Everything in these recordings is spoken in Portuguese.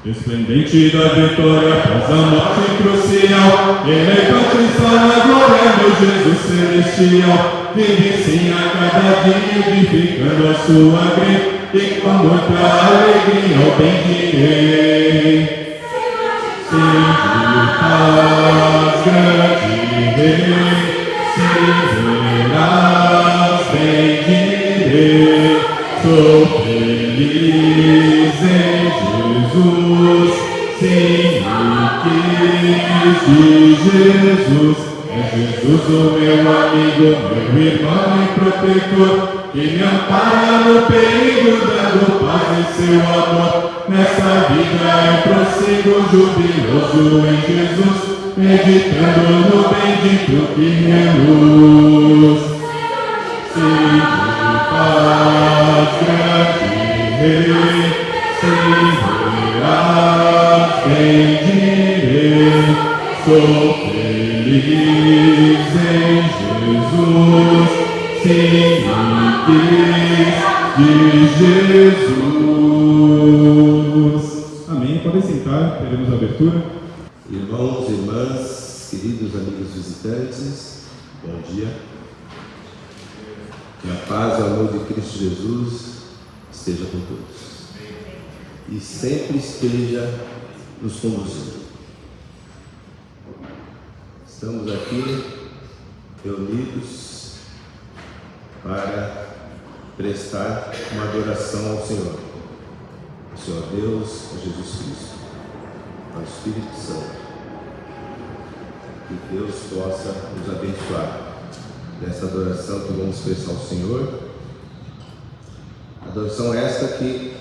Resplendente da vitória, após a morte crucial, elegante está na glória, meu Jesus celestial. Vive sim a cada dia, edificando a sua greve, e com muita alegria ao bem direi. Sim, de paz, grande rei, se verás, bem direi. Sou feliz em Jesus, sim, me quis de Jesus. É Jesus o meu amigo, meu irmão e protetor. que me ampara no perigo, dando paz em seu amor. Nessa vida eu prossigo jubiloso em Jesus, meditando no bendito que me luz. Se me faz grande rei, se verás, bendirei. Sou feliz em Jesus, sim, de Jesus. Amém. Podem sentar, teremos a abertura. Irmãos e irmãs, queridos amigos visitantes, bom dia. Que a paz e o amor de Cristo Jesus esteja com todos e sempre esteja nos conduzindo. Estamos aqui reunidos para prestar uma adoração ao Senhor Deus, a Jesus Cristo, ao Espírito Santo. Que Deus possa nos abençoar nessa adoração que vamos prestar ao Senhor. Adoração esta que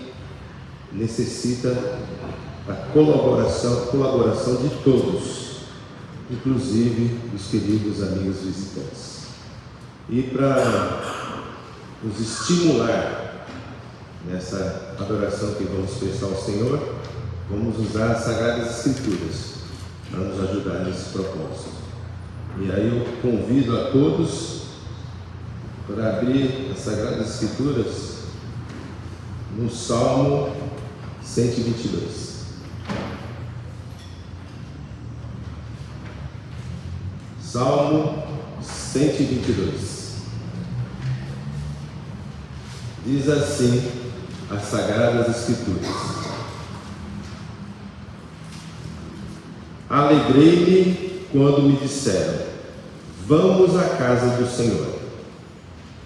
necessita da colaboração de todos, inclusive dos queridos amigos visitantes. E para nos estimular nessa adoração que vamos prestar ao Senhor, vamos usar as Sagradas Escrituras para nos ajudar nesse propósito. E aí eu convido a todos para abrir as Sagradas Escrituras no Salmo 122. Salmo 122. Diz assim as Sagradas Escrituras: Alegrei-me quando me disseram: vamos à casa do Senhor.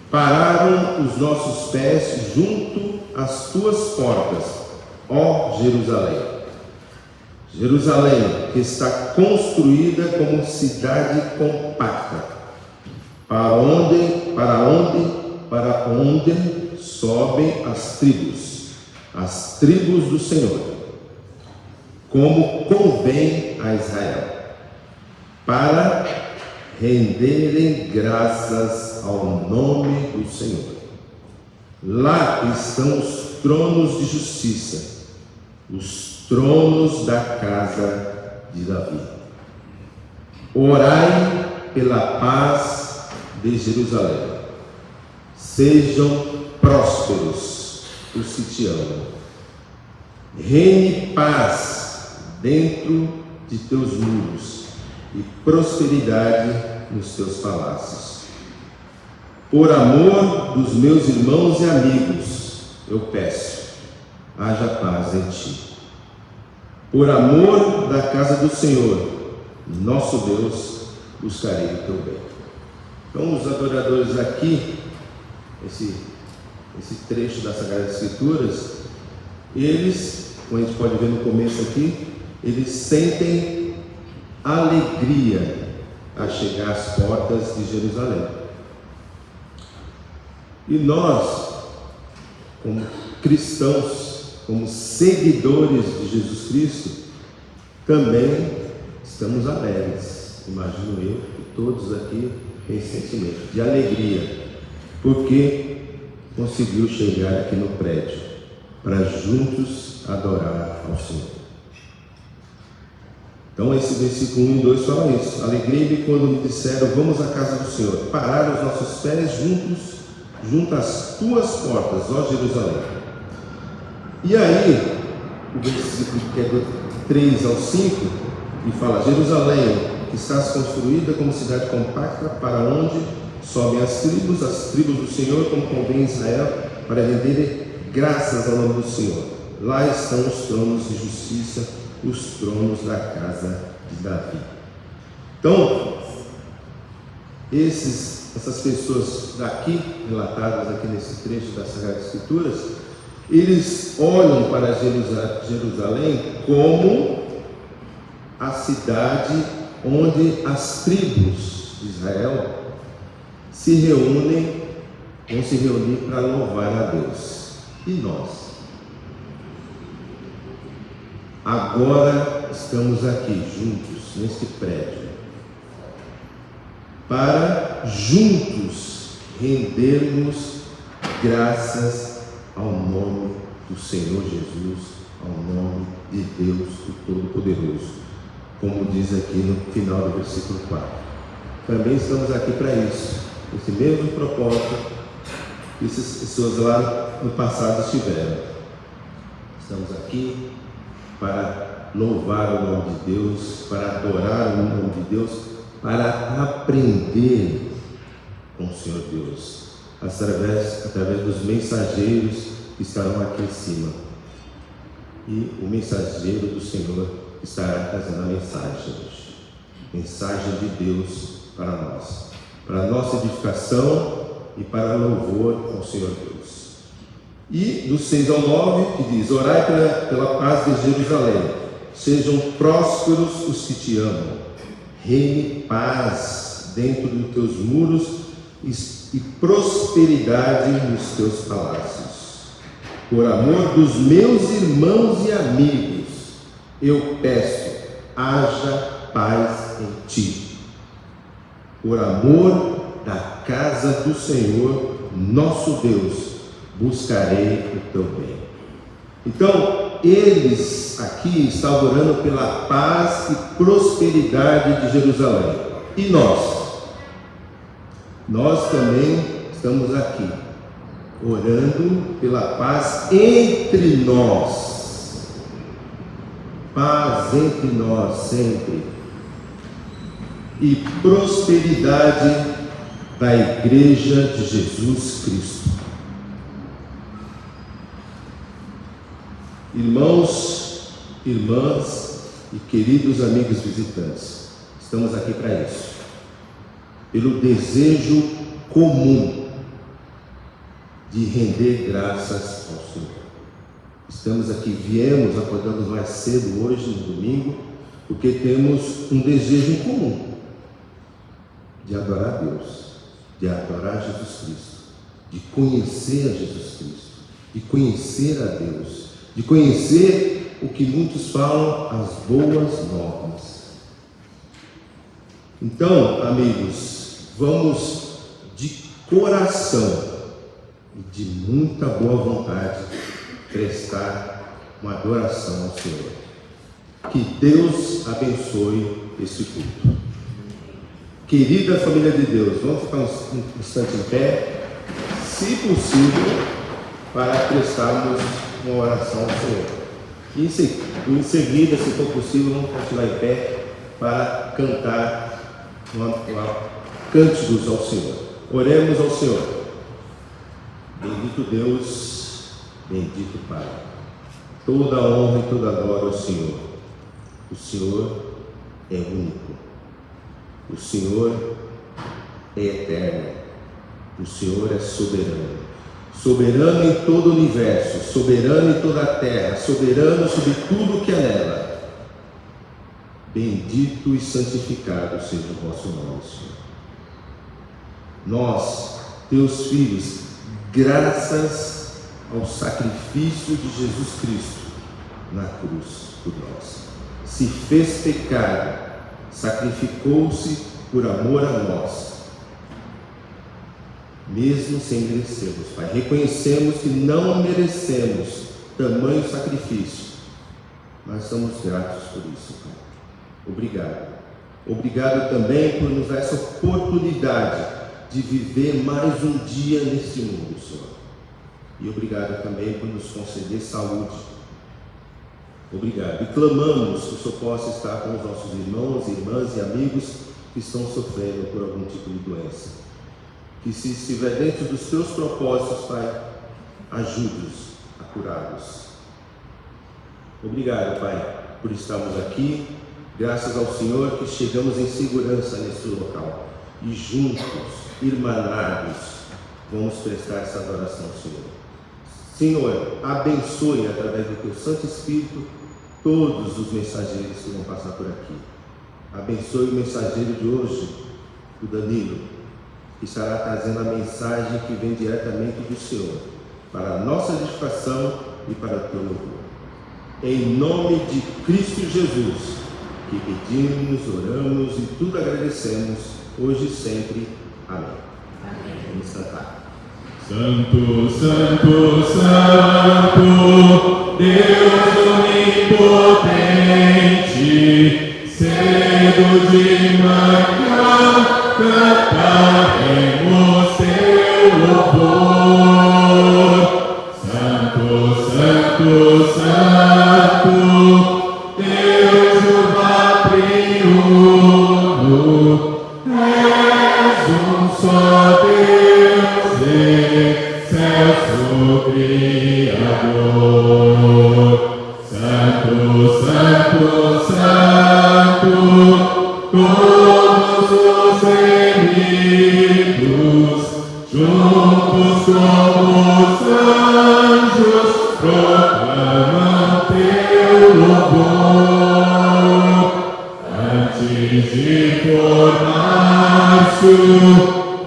Pararam os nossos pés junto às tuas portas, ó Jerusalém. Jerusalém, que está construída como cidade compacta, para onde sobem as tribos do Senhor, como convém a Israel, para renderem graças ao nome do Senhor. Lá estão os tronos de justiça, os tronos da casa de Davi. Orai pela paz de Jerusalém. Sejam prósperos os que te amam. Reine paz dentro de teus muros e prosperidade nos teus palácios. Por amor dos meus irmãos e amigos, eu peço, haja paz em ti. Por amor da casa do Senhor, nosso Deus, buscarei o teu bem. Então, os adoradores aqui, esse trecho das Sagradas Escrituras, eles, como a gente pode ver no começo aqui, eles sentem alegria a chegar às portas de Jerusalém. E nós, como cristãos, como seguidores de Jesus Cristo, também estamos alegres. Imagino eu que todos aqui têm sentimento de alegria, porque conseguiu chegar aqui no prédio para juntos adorar ao Senhor. Então esse versículo 1 e 2 fala isso: alegrei-me quando me disseram, vamos à casa do Senhor. Pararam os nossos pés junto às tuas portas, ó Jerusalém. E aí, o versículo que é do 3 ao 5, e fala: Jerusalém, que estás construída como cidade compacta, para onde sobem as tribos do Senhor, como convém Israel, para renderem graças ao nome do Senhor. Lá estão os tronos de justiça, os tronos da casa de Davi. Então, essas pessoas daqui, relatadas aqui nesse trecho das Sagradas Escrituras, eles olham para Jerusalém como a cidade onde as tribos de Israel se reúnem vão se reunir para louvar a Deus. E nós? Agora estamos aqui juntos, neste prédio, para juntos rendermos graças ao nome do Senhor Jesus, ao nome de Deus, o Todo-Poderoso, como diz aqui no final do versículo 4. Também estamos aqui para isso, esse mesmo propósito que essas pessoas lá no passado tiveram. Estamos aqui para louvar o nome de Deus, para adorar o nome de Deus, para aprender com o Senhor Deus, através dos mensageiros que estarão aqui em cima. E o mensageiro do Senhor estará trazendo a mensagem hoje. Mensagem de Deus para a nossa edificação e para louvor ao Senhor Deus. E do 6 ao 9, que diz: orai pela paz de Jerusalém, sejam prósperos os que te amam, reine paz dentro dos teus muros e prosperidade nos teus palácios. Por amor dos meus irmãos e amigos, eu peço, haja paz em ti. Por amor da casa do Senhor, nosso Deus, buscarei o teu bem. Então, eles aqui estavam orando pela paz e prosperidade de Jerusalém. E nós? Nós também estamos aqui, orando pela paz entre nós. Paz entre nós sempre. E prosperidade da Igreja de Jesus Cristo. Irmãos, irmãs e queridos amigos visitantes, estamos aqui para isso, pelo desejo comum de render graças ao Senhor. Estamos aqui, acordamos mais cedo hoje, no domingo, porque temos um desejo em comum de adorar a Deus, de adorar Jesus Cristo, de conhecer a Jesus Cristo, de conhecer a Deus, de conhecer o que muitos falam, as boas novas. Então, amigos, vamos de coração e de muita boa vontade prestar uma adoração ao Senhor. Que Deus abençoe esse culto. Querida família de Deus, vamos ficar um instante em pé, se possível, para prestarmos uma oração ao Senhor. E em seguida, se for possível, vamos continuar em pé para cantar cânticos ao Senhor. Oremos ao Senhor. Bendito Deus, bendito Pai, toda a honra e toda a glória ao Senhor. O Senhor é único, o Senhor é eterno, o Senhor é soberano. Soberano em todo o universo, soberano em toda a terra, soberano sobre tudo que é nela. Bendito e santificado seja o vosso nome, Senhor. Nós, teus filhos, graças ao sacrifício de Jesus Cristo na cruz por nós, se fez pecado, sacrificou-se por amor a nós, mesmo sem merecermos, Pai. Reconhecemos que não merecemos tamanho sacrifício, mas somos gratos por isso, Pai. Obrigado. Obrigado também por nos dar essa oportunidade de viver mais um dia neste mundo, Senhor. E obrigado também por nos conceder saúde. Obrigado. E clamamos que o Senhor possa estar com os nossos irmãos, irmãs e amigos que estão sofrendo por algum tipo de doença. Que se estiver dentro dos teus propósitos, Pai, ajude-os a curá-los. Obrigado, Pai, por estarmos aqui. Graças ao Senhor que chegamos em segurança neste local. E juntos, irmanados, vamos prestar essa adoração ao Senhor. Senhor, abençoe através do teu Santo Espírito todos os mensageiros que vão passar por aqui. Abençoe o mensageiro de hoje, o Danilo. que estará trazendo a mensagem que vem diretamente do Senhor, para a nossa edificação e para o teu louvor. Em nome de Cristo Jesus, que pedimos, oramos e tudo agradecemos, hoje e sempre. Amém. Amém. Vamos cantar. Santo, Santo, Santo, Deus onipotente, cedo de manhã cantaremos seu louvor. Santo, Santo, Santo, Deus Jeová triuno, és só Deus, excelso Criador. Santo, Santo, Santo, todos os remidos, juntos como os anjos, proclamam teu louvor. Antes de formar-se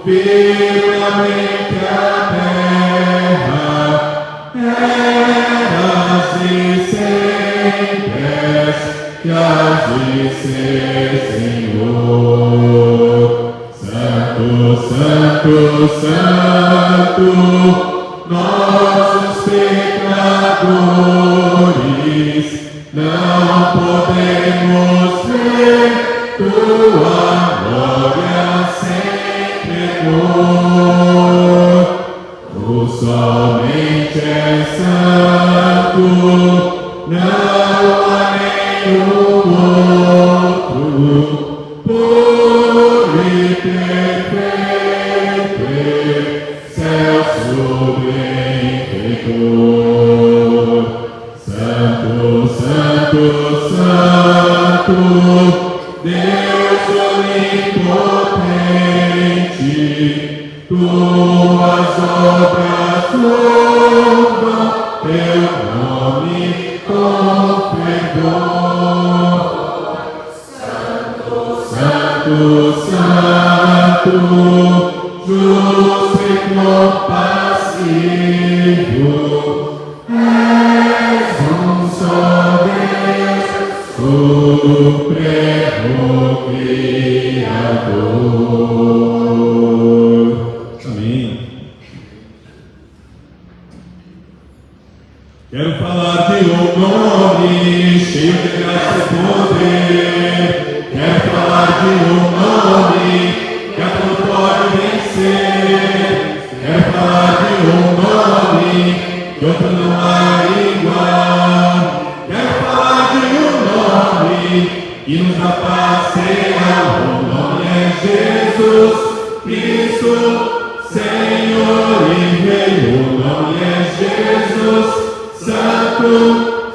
firmemente a terra, eras e sempre és, que has de ser Senhor. Santo, Santo, Santo, nossos pecadores não podemos ver tua glória sem temor. Tu somente és santo, não há nenhum outro, puro e perfeito, excelso benfeitor. Santo, Santo, Santo, Deus onipotente, tuas obras louvam teu nome com fervor. Santo, Santo, Santo, justo e compassivo, és só Deus, supremo Criador. Amém. Quero falar de um nome cheio de graça e poder. Quero falar de um nome que a tudo pode vencer. Quero falar de um nome que outro não há igual. Quero falar de um nome que nos dá paz real. O nome é Jesus Cristo, Senhor e Rei. O nome é Jesus, Santo,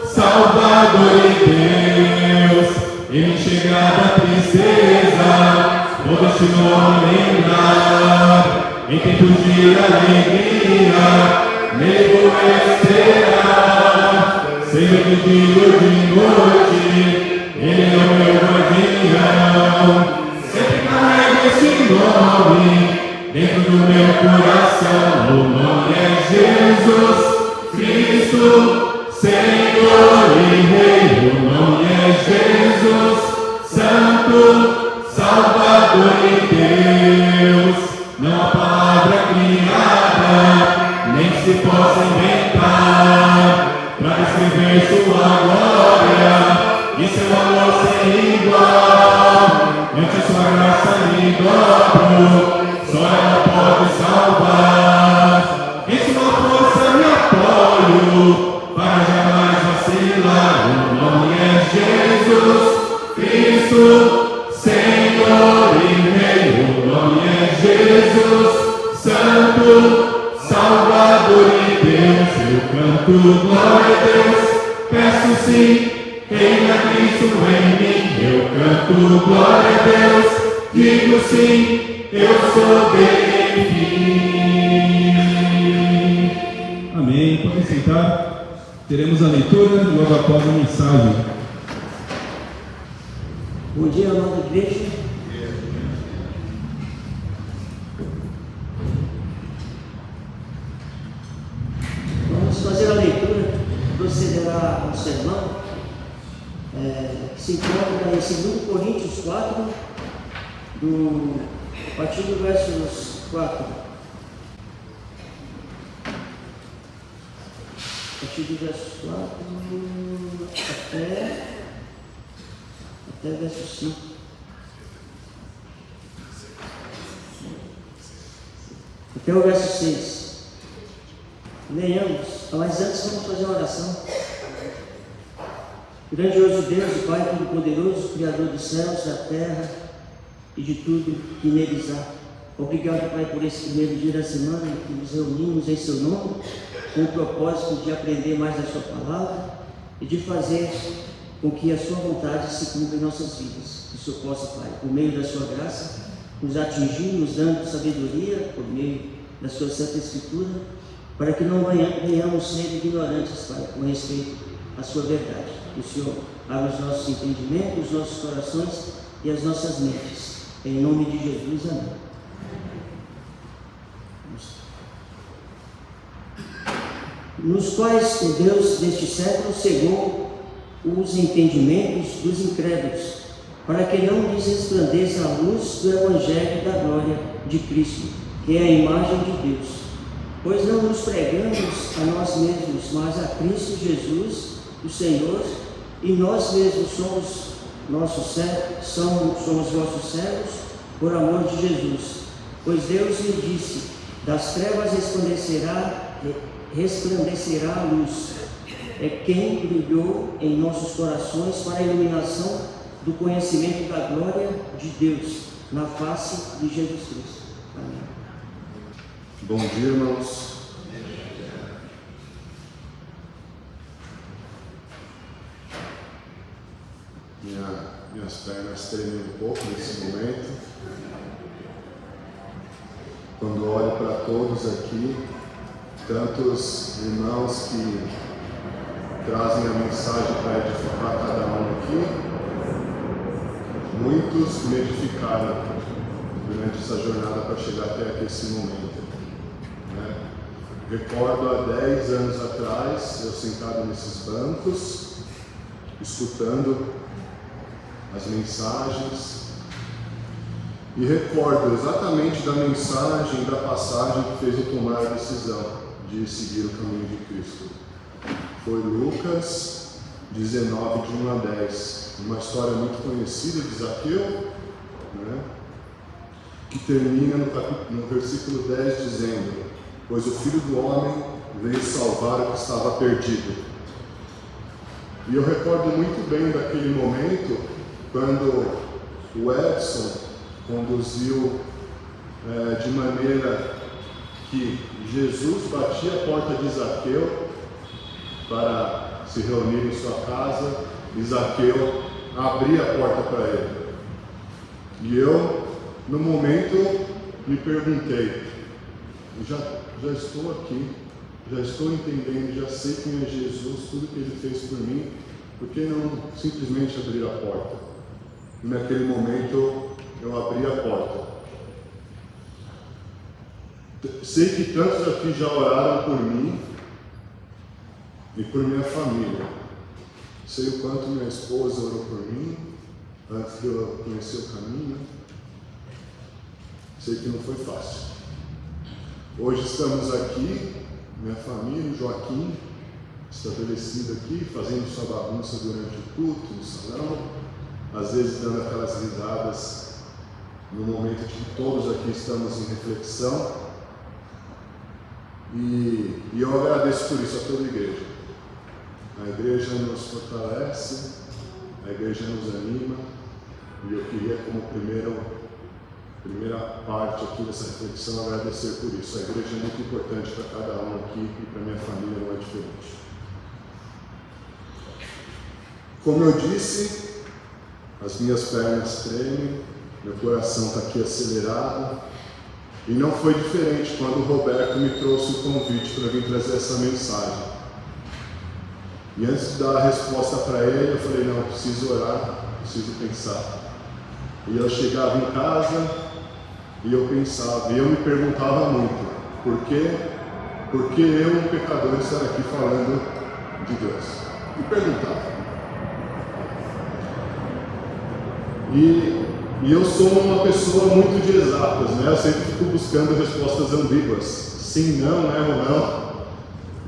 Salvador e Deus. Em chegada a tristeza, todo este nome lembrar. Em tempos de alegria, nego esperar. Seja de dia ou de noite, Ele é o meu guardião. Sempre carrego esse nome dentro do meu coração. O nome é Jesus Cristo, Senhor e Rei. O nome é Jesus, Santo, Salvador e Deus. Não há palavra criada, nem se possa inventar, para descrever sua glória e seu amor sem igual. Ante sua graça me dobro, só ela pode salvar. Em sua força me apoio, para jamais vacilar. O nome é Jesus Cristo, Senhor e Rei. O nome é Jesus, Santo, Salvador e Deus. Eu canto glória a Deus, peço sim, reina Cristo em mim. Eu canto glória a Deus, digo sim, eu sou dele, enfim. Amém. Podem sentar. Teremos a leitura logo após a mensagem. Bom dia, amada igreja. sermão, que se encontra em 2 Coríntios 4, a partir do versos 4. A partir do verso 4 até o verso 5. Até o verso 6. Leiamos, mas antes vamos fazer uma oração. Grandioso Deus, o Pai Todo-Poderoso, Criador dos céus, da terra e de tudo que neles há. Obrigado, Pai, por esse primeiro dia da semana que nos reunimos em Seu nome, com o propósito de aprender mais da Sua palavra e de fazer com que a Sua vontade se cumpra em nossas vidas. Que o Senhor possa, Pai, por meio da Sua graça, nos atingir, nos dando sabedoria, por meio da Sua Santa Escritura, para que não venhamos ser ignorantes, Pai, com respeito à Sua verdade. Que o Senhor abra os nossos entendimentos, os nossos corações e as nossas mentes. Em nome de Jesus, amém. Nos quais o Deus deste século cegou os entendimentos dos incrédulos, para que não lhes resplandeça a luz do Evangelho da glória de Cristo, que é a imagem de Deus. Pois não nos pregamos a nós mesmos, mas a Cristo Jesus, o Senhor, e nós mesmos somos vossos servos por amor de Jesus. Pois Deus lhe disse: das trevas resplandecerá a luz. É quem brilhou em nossos corações para a iluminação do conhecimento da glória de Deus na face de Jesus Cristo. Amém. Bom dia, irmãos. Minhas pernas tremem um pouco nesse momento. Quando olho para todos aqui, tantos irmãos que trazem a mensagem para edificar cada um aqui, muitos me edificaram durante essa jornada para chegar até esse momento. Recordo há 10 anos atrás, eu sentado nesses bancos, escutando as mensagens, e recordo exatamente da mensagem, da passagem que fez eu tomar a decisão de seguir o caminho de Cristo. Foi Lucas 19, de 1 a 10, uma história muito conhecida de Zaqueu, que termina no versículo 10 dizendo: pois o Filho do Homem veio salvar o que estava perdido. E eu recordo muito bem daquele momento, quando o Edson conduziu de maneira que Jesus batia a porta de Zaqueu para se reunir em sua casa, e Zaqueu abria a porta para ele. E eu, no momento, me perguntei: já estou aqui, já estou entendendo, já sei quem é Jesus, tudo que Ele fez por mim, por que não simplesmente abrir a porta? E naquele momento eu abri a porta. Sei que tantos aqui já oraram por mim e por minha família. Sei o quanto minha esposa orou por mim antes de eu conhecer o caminho. Sei que não foi fácil. Hoje estamos aqui, minha família, o Joaquim, estabelecido aqui, fazendo sua bagunça durante o culto, no salão, às vezes dando aquelas risadas no momento de que todos aqui estamos em reflexão. E eu agradeço por isso a toda a igreja. A igreja nos fortalece, a igreja nos anima, e eu queria, como primeira parte aqui dessa reflexão, agradecer por isso. A igreja é muito importante para cada um aqui, e para minha família não é diferente. Como eu disse, as minhas pernas tremem, meu coração está aqui acelerado, e não foi diferente quando o Roberto me trouxe o convite para vir trazer essa mensagem. E antes de dar a resposta para ele, eu falei: não, eu preciso orar, preciso pensar. E eu chegava em casa e eu pensava, e eu me perguntava muito: por que eu, um pecador, estar aqui falando de Deus? E perguntava. E eu sou uma pessoa muito de exatas, né? Eu sempre fico buscando respostas ambíguas. Sim, não, ou não.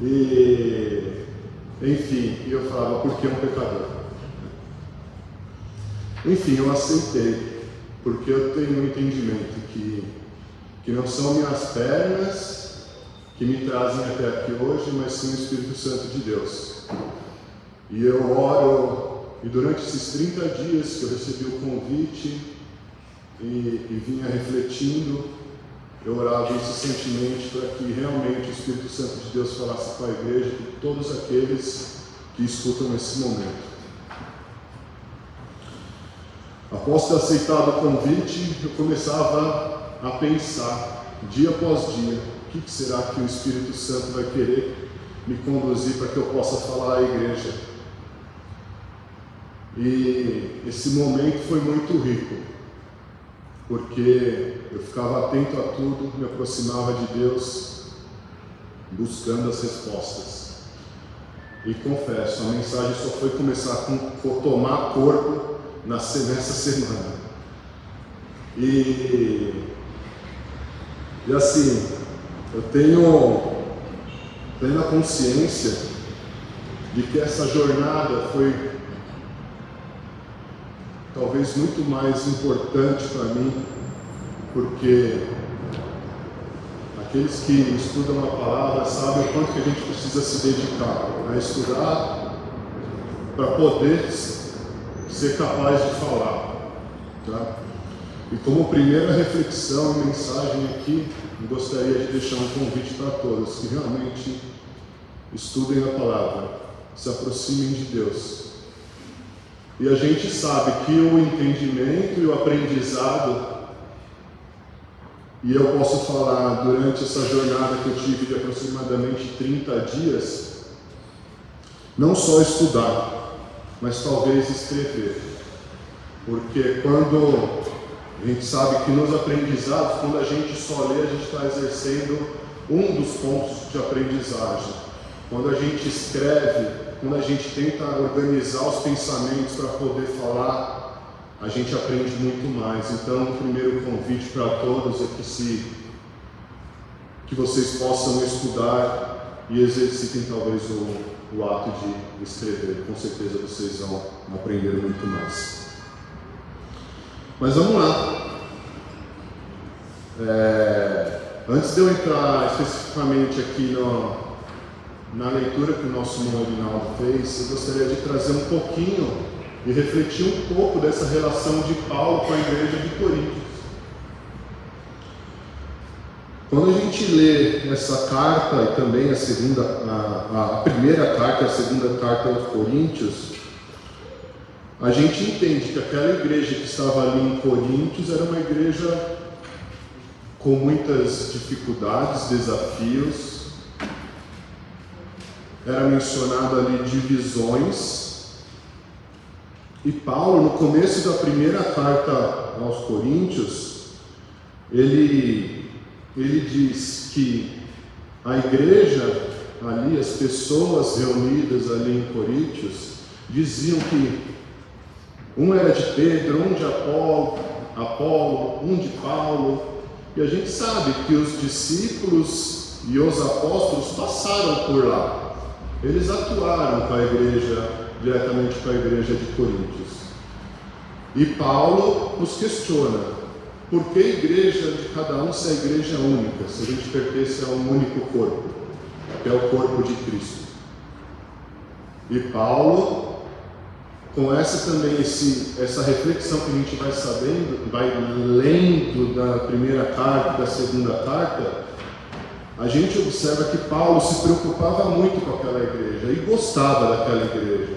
E, enfim, eu falava, por que um pecador? Enfim, eu aceitei, porque eu tenho um entendimento que não são minhas pernas que me trazem até aqui hoje, mas sim o Espírito Santo de Deus. E eu oro, e durante esses 30 dias que eu recebi o convite e vinha refletindo, eu orava incessantemente para que realmente o Espírito Santo de Deus falasse com a igreja, com todos aqueles que escutam esse momento. Após ter aceitado o convite, eu começava a pensar, dia após dia, o que será que o Espírito Santo vai querer me conduzir para que eu possa falar à igreja. E esse momento foi muito rico, porque eu ficava atento a tudo, me aproximava de Deus, buscando as respostas. E confesso, a mensagem só foi começar a tomar corpo nessa semana. E assim, eu tenho plena consciência de que essa jornada foi talvez muito mais importante para mim, porque aqueles que estudam a palavra sabem o quanto que a gente precisa se dedicar a estudar para poder ser capaz de falar, tá? E como primeira reflexão e mensagem aqui, eu gostaria de deixar um convite para todos que realmente estudem a palavra, se aproximem de Deus. E a gente sabe que o entendimento e o aprendizado, e eu posso falar durante essa jornada que eu tive de aproximadamente 30 dias, não só estudar, mas talvez escrever. Porque quando a gente sabe que nos aprendizados, quando a gente só lê, a gente está exercendo um dos pontos de aprendizagem. Quando a gente escreve, quando a gente tenta organizar os pensamentos para poder falar, a gente aprende muito mais. Então, o primeiro convite para todos é que vocês possam estudar e exercitem talvez o ato de escrever. Com certeza vocês vão aprender muito mais. Mas vamos lá. Antes de eu entrar especificamente aqui na leitura que o nosso irmão Edinaldo fez, eu gostaria de trazer um pouquinho e refletir um pouco dessa relação de Paulo com a igreja de Coríntios. Quando a gente lê essa carta e também a primeira carta e a segunda carta aos Coríntios, a gente entende que aquela igreja que estava ali em Coríntios era uma igreja com muitas dificuldades, desafios. Era mencionado ali divisões. E Paulo, no começo da primeira carta aos Coríntios, ele diz que a igreja ali, as pessoas reunidas ali em Coríntios, diziam que um era de Pedro, um de Apolo, um de Paulo. E a gente sabe que os discípulos e os apóstolos passaram por lá. Eles atuaram com a igreja, diretamente com a igreja de Coríntios. E Paulo nos questiona: por que a igreja de cada um se é a igreja única, se a gente pertence a um único corpo, que é o corpo de Cristo? E Paulo, com essa também essa reflexão que a gente vai sabendo, vai lendo da primeira carta, da segunda carta, a gente observa que Paulo se preocupava muito com aquela igreja e gostava daquela igreja.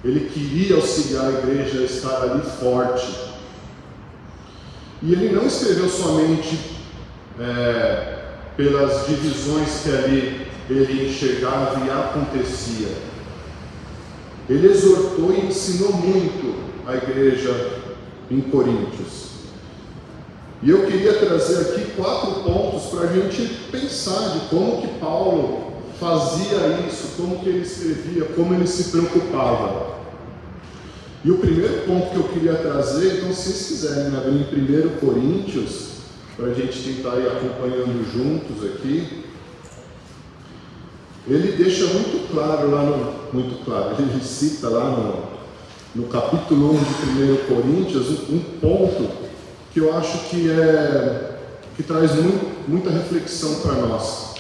Ele queria auxiliar a igreja a estar ali forte. E ele não escreveu somente pelas divisões que ali ele enxergava e acontecia. Ele exortou e ensinou muito a igreja em Coríntios. E eu queria trazer aqui 4 pontos para a gente pensar de como que Paulo fazia isso, como que ele escrevia, como ele se preocupava. E o primeiro ponto que eu queria trazer, então se vocês quiserem abrir em 1 Coríntios, para a gente tentar ir acompanhando juntos aqui, ele deixa muito claro ele cita lá no capítulo 1 de 1 Coríntios um ponto que eu acho que traz muita reflexão para nós.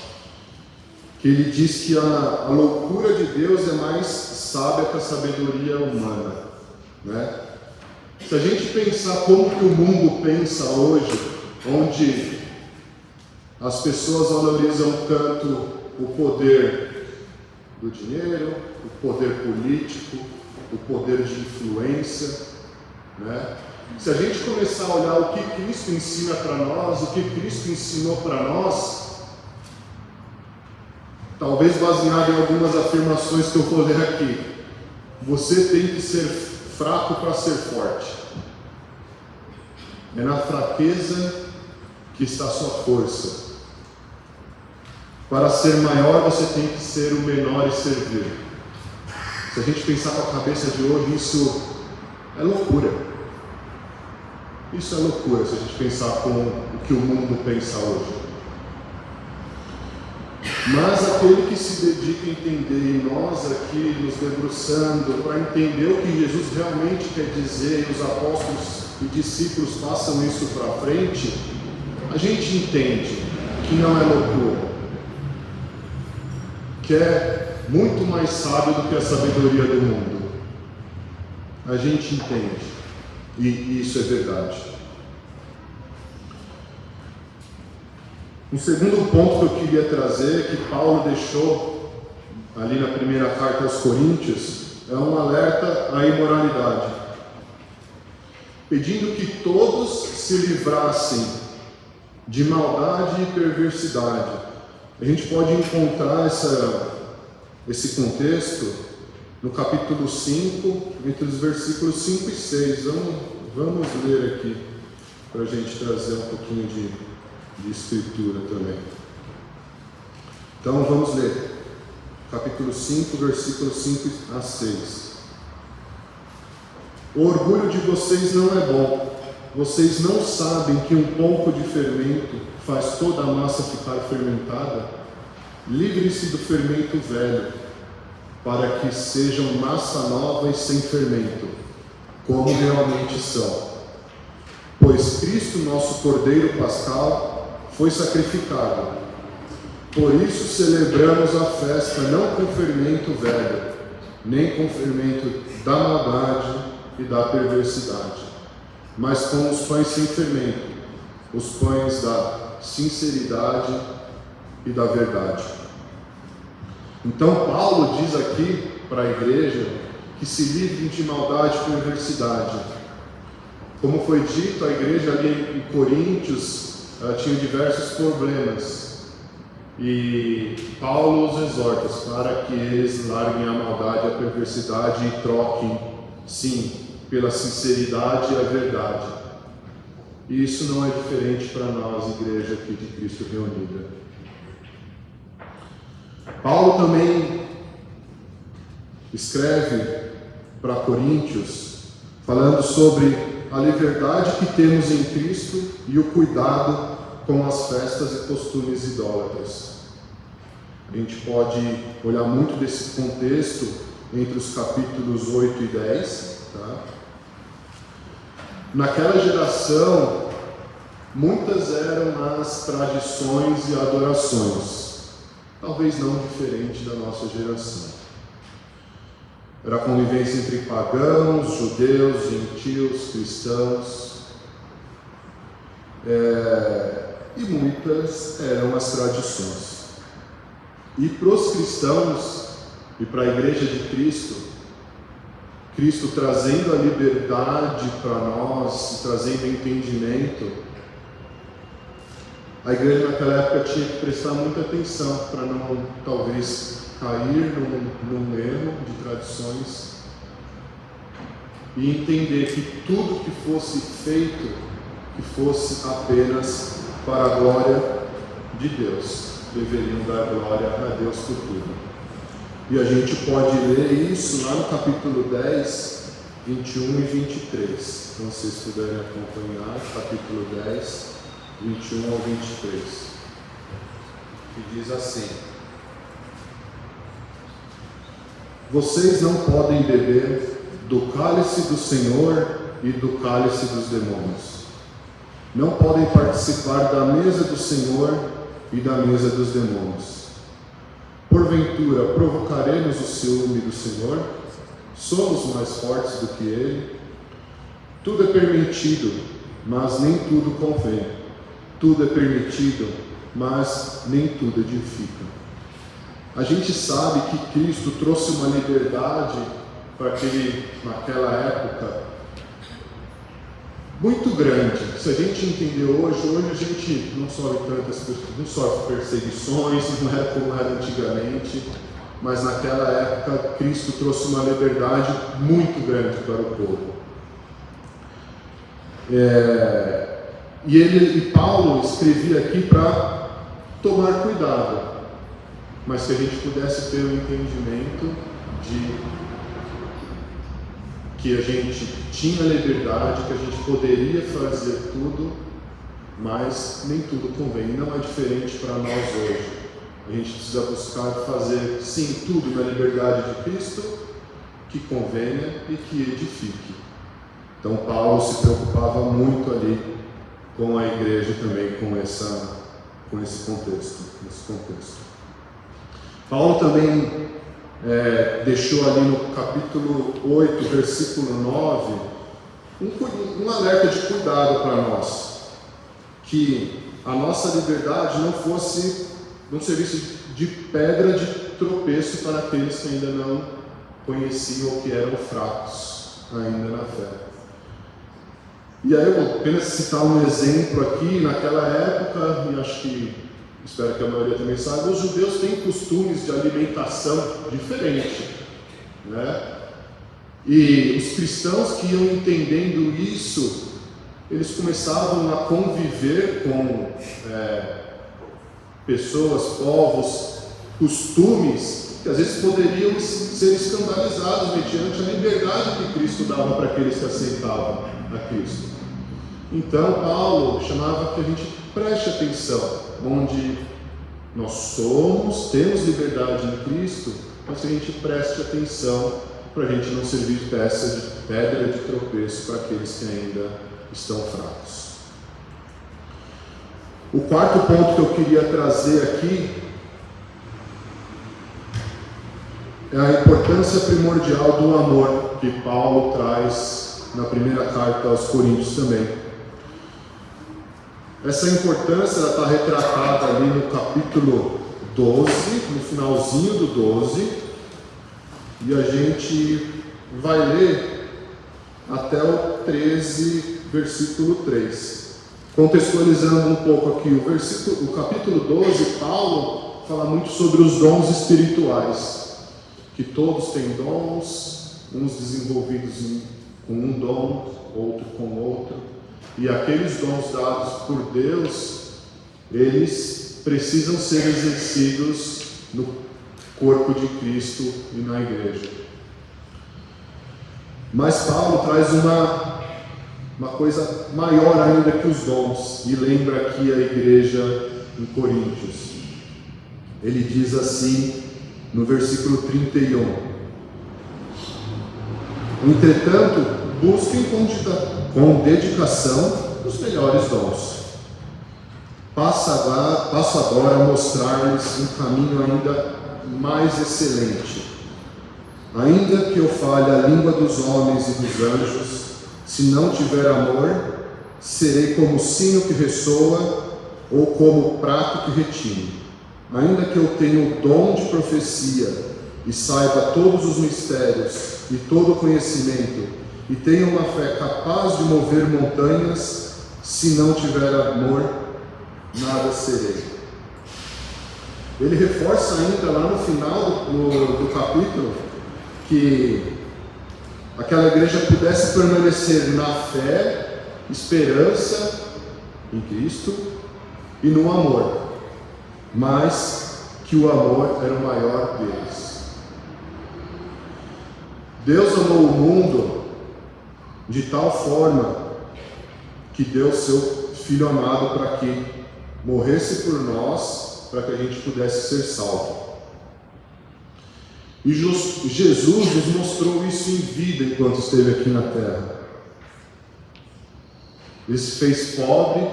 Que ele diz que a loucura de Deus é mais sábia que a sabedoria humana, né? Se a gente pensar como que o mundo pensa hoje, onde as pessoas valorizam tanto o poder do dinheiro, o poder político, o poder de influência, né? Se a gente começar a olhar o que Cristo ensina para nós, o que Cristo ensinou para nós, talvez baseado em algumas afirmações que eu vou ler aqui, você tem que ser fraco para ser forte. É na fraqueza que está a sua força. Para ser maior, você tem que ser o menor e servir. Se a gente pensar com a cabeça de hoje, isso é loucura. Isso é loucura, se a gente pensar com o que o mundo pensa hoje. Mas aquele que se dedica a entender, e nós aqui nos debruçando para entender o que Jesus realmente quer dizer, e os apóstolos e discípulos passam isso para frente, a gente entende que não é loucura, que é muito mais sábio do que a sabedoria do mundo. A gente entende, e isso é verdade. Um segundo ponto que eu queria trazer, que Paulo deixou ali na primeira carta aos Coríntios, é um alerta à imoralidade, pedindo que todos se livrassem de maldade e perversidade. A gente pode encontrar esse contexto no capítulo 5, entre os versículos 5 e 6. Vamos ler aqui, para a gente trazer um pouquinho de escritura também. Então vamos ler capítulo 5, versículos 5 a 6. O orgulho de vocês não é bom. Vocês não sabem que um pouco de fermento faz toda a massa ficar fermentada? Livre-se do fermento velho, para que sejam massa nova e sem fermento, como realmente são. Pois Cristo, nosso Cordeiro Pascal, foi sacrificado. Por isso celebramos a festa não com fermento velho, nem com fermento da maldade e da perversidade, mas com os pães sem fermento, os pães da sinceridade e da verdade. Então Paulo diz aqui para a igreja que se livrem de maldade e perversidade. Como foi dito, a igreja ali em Coríntios tinha diversos problemas, e Paulo os exorta para que eles larguem a maldade e a perversidade e troquem, sim, pela sinceridade e a verdade. E isso não é diferente para nós, igreja aqui de Cristo reunida. Paulo também escreve para Coríntios, falando sobre a liberdade que temos em Cristo e o cuidado com as festas e costumes idólatras. A gente pode olhar muito desse contexto entre os capítulos 8 e 10. Tá? Naquela geração, muitas eram as tradições e adorações, talvez não diferente da nossa geração. Era a convivência entre pagãos, judeus, gentios, cristãos, e muitas eram as tradições. E para os cristãos e para a igreja de Cristo, Cristo trazendo a liberdade para nós, trazendo entendimento, a igreja naquela época tinha que prestar muita atenção para não, talvez, cair num erro de tradições e entender que tudo que fosse feito, que fosse apenas para a glória de Deus. deveriam dar glória a Deus por tudo. E a gente pode ler isso lá no capítulo 10, 21 e 23. Então, se vocês puderem acompanhar, capítulo 10, 21 ao 23. Que diz assim: Vocês não podem beber do cálice do Senhor e do cálice dos demônios. Não podem participar da mesa do Senhor e da mesa dos demônios. Porventura, provocaremos o ciúme do Senhor? Somos mais fortes do que Ele? Tudo é permitido, mas nem tudo convém. Tudo é permitido, mas nem tudo edifica. A gente sabe que Cristo trouxe uma liberdade para naquela época muito grande. Se a gente entender hoje a gente não sofre perseguições, não é como era antigamente, mas naquela época Cristo trouxe uma liberdade muito grande para o povo. E Paulo escrevia aqui para tomar cuidado, mas que a gente pudesse ter um entendimento de que a gente tinha liberdade, que a gente poderia fazer tudo, mas nem tudo convém. Não é diferente para nós hoje. A gente precisa buscar fazer, sim, tudo na liberdade de Cristo, que convenha e que edifique. Então Paulo se preocupava muito ali com a igreja também, com esse contexto. Paulo também deixou ali no capítulo 8, versículo 9, um alerta de cuidado para nós, que a nossa liberdade não servisse de pedra de tropeço para aqueles que ainda não conheciam ou que eram fracos ainda na fé. E aí eu vou apenas citar um exemplo aqui. Naquela época, e espero que a maioria também saiba, os judeus têm costumes de alimentação diferente, né? E os cristãos que iam entendendo isso, eles começavam a conviver com pessoas, povos, costumes que às vezes poderiam ser escandalizados mediante a liberdade que Cristo dava para aqueles que aceitavam a Cristo. Então Paulo chamava que a gente preste atenção, onde nós temos liberdade em Cristo, mas que a gente preste atenção para a gente não servir de pedra de tropeço para aqueles que ainda estão fracos. O quarto ponto que eu queria trazer aqui é a importância primordial do amor que Paulo traz na primeira carta aos Coríntios também. Essa importância está retratada ali no capítulo 12, no finalzinho do 12, e a gente vai ler até o 13, versículo 3. Contextualizando um pouco aqui, o capítulo 12, Paulo fala muito sobre os dons espirituais, que todos têm dons, uns desenvolvidos com um dom, outro com outro. E aqueles dons dados por Deus, eles precisam ser exercidos no corpo de Cristo e na igreja. Mas Paulo traz uma coisa maior ainda que os dons, e lembra aqui a igreja em Coríntios. Ele diz assim no versículo 31: Entretanto, busquem com dedicação os melhores dons. Passo agora a mostrar-lhes um caminho ainda mais excelente. Ainda que eu fale a língua dos homens e dos anjos, se não tiver amor, serei como sino que ressoa ou como prato que retine. Ainda que eu tenha o dom de profecia e saiba todos os mistérios e todo o conhecimento, e tenha uma fé capaz de mover montanhas, se não tiver amor, nada serei. Ele reforça ainda lá no final do capítulo que aquela igreja pudesse permanecer na fé, esperança em Cristo e no amor. mas que o amor era o maior deles. Deus amou o mundo de tal forma que deu seu Filho amado para que morresse por nós, para que a gente pudesse ser salvo. E Jesus nos mostrou isso em vida enquanto esteve aqui na terra. Ele se fez pobre,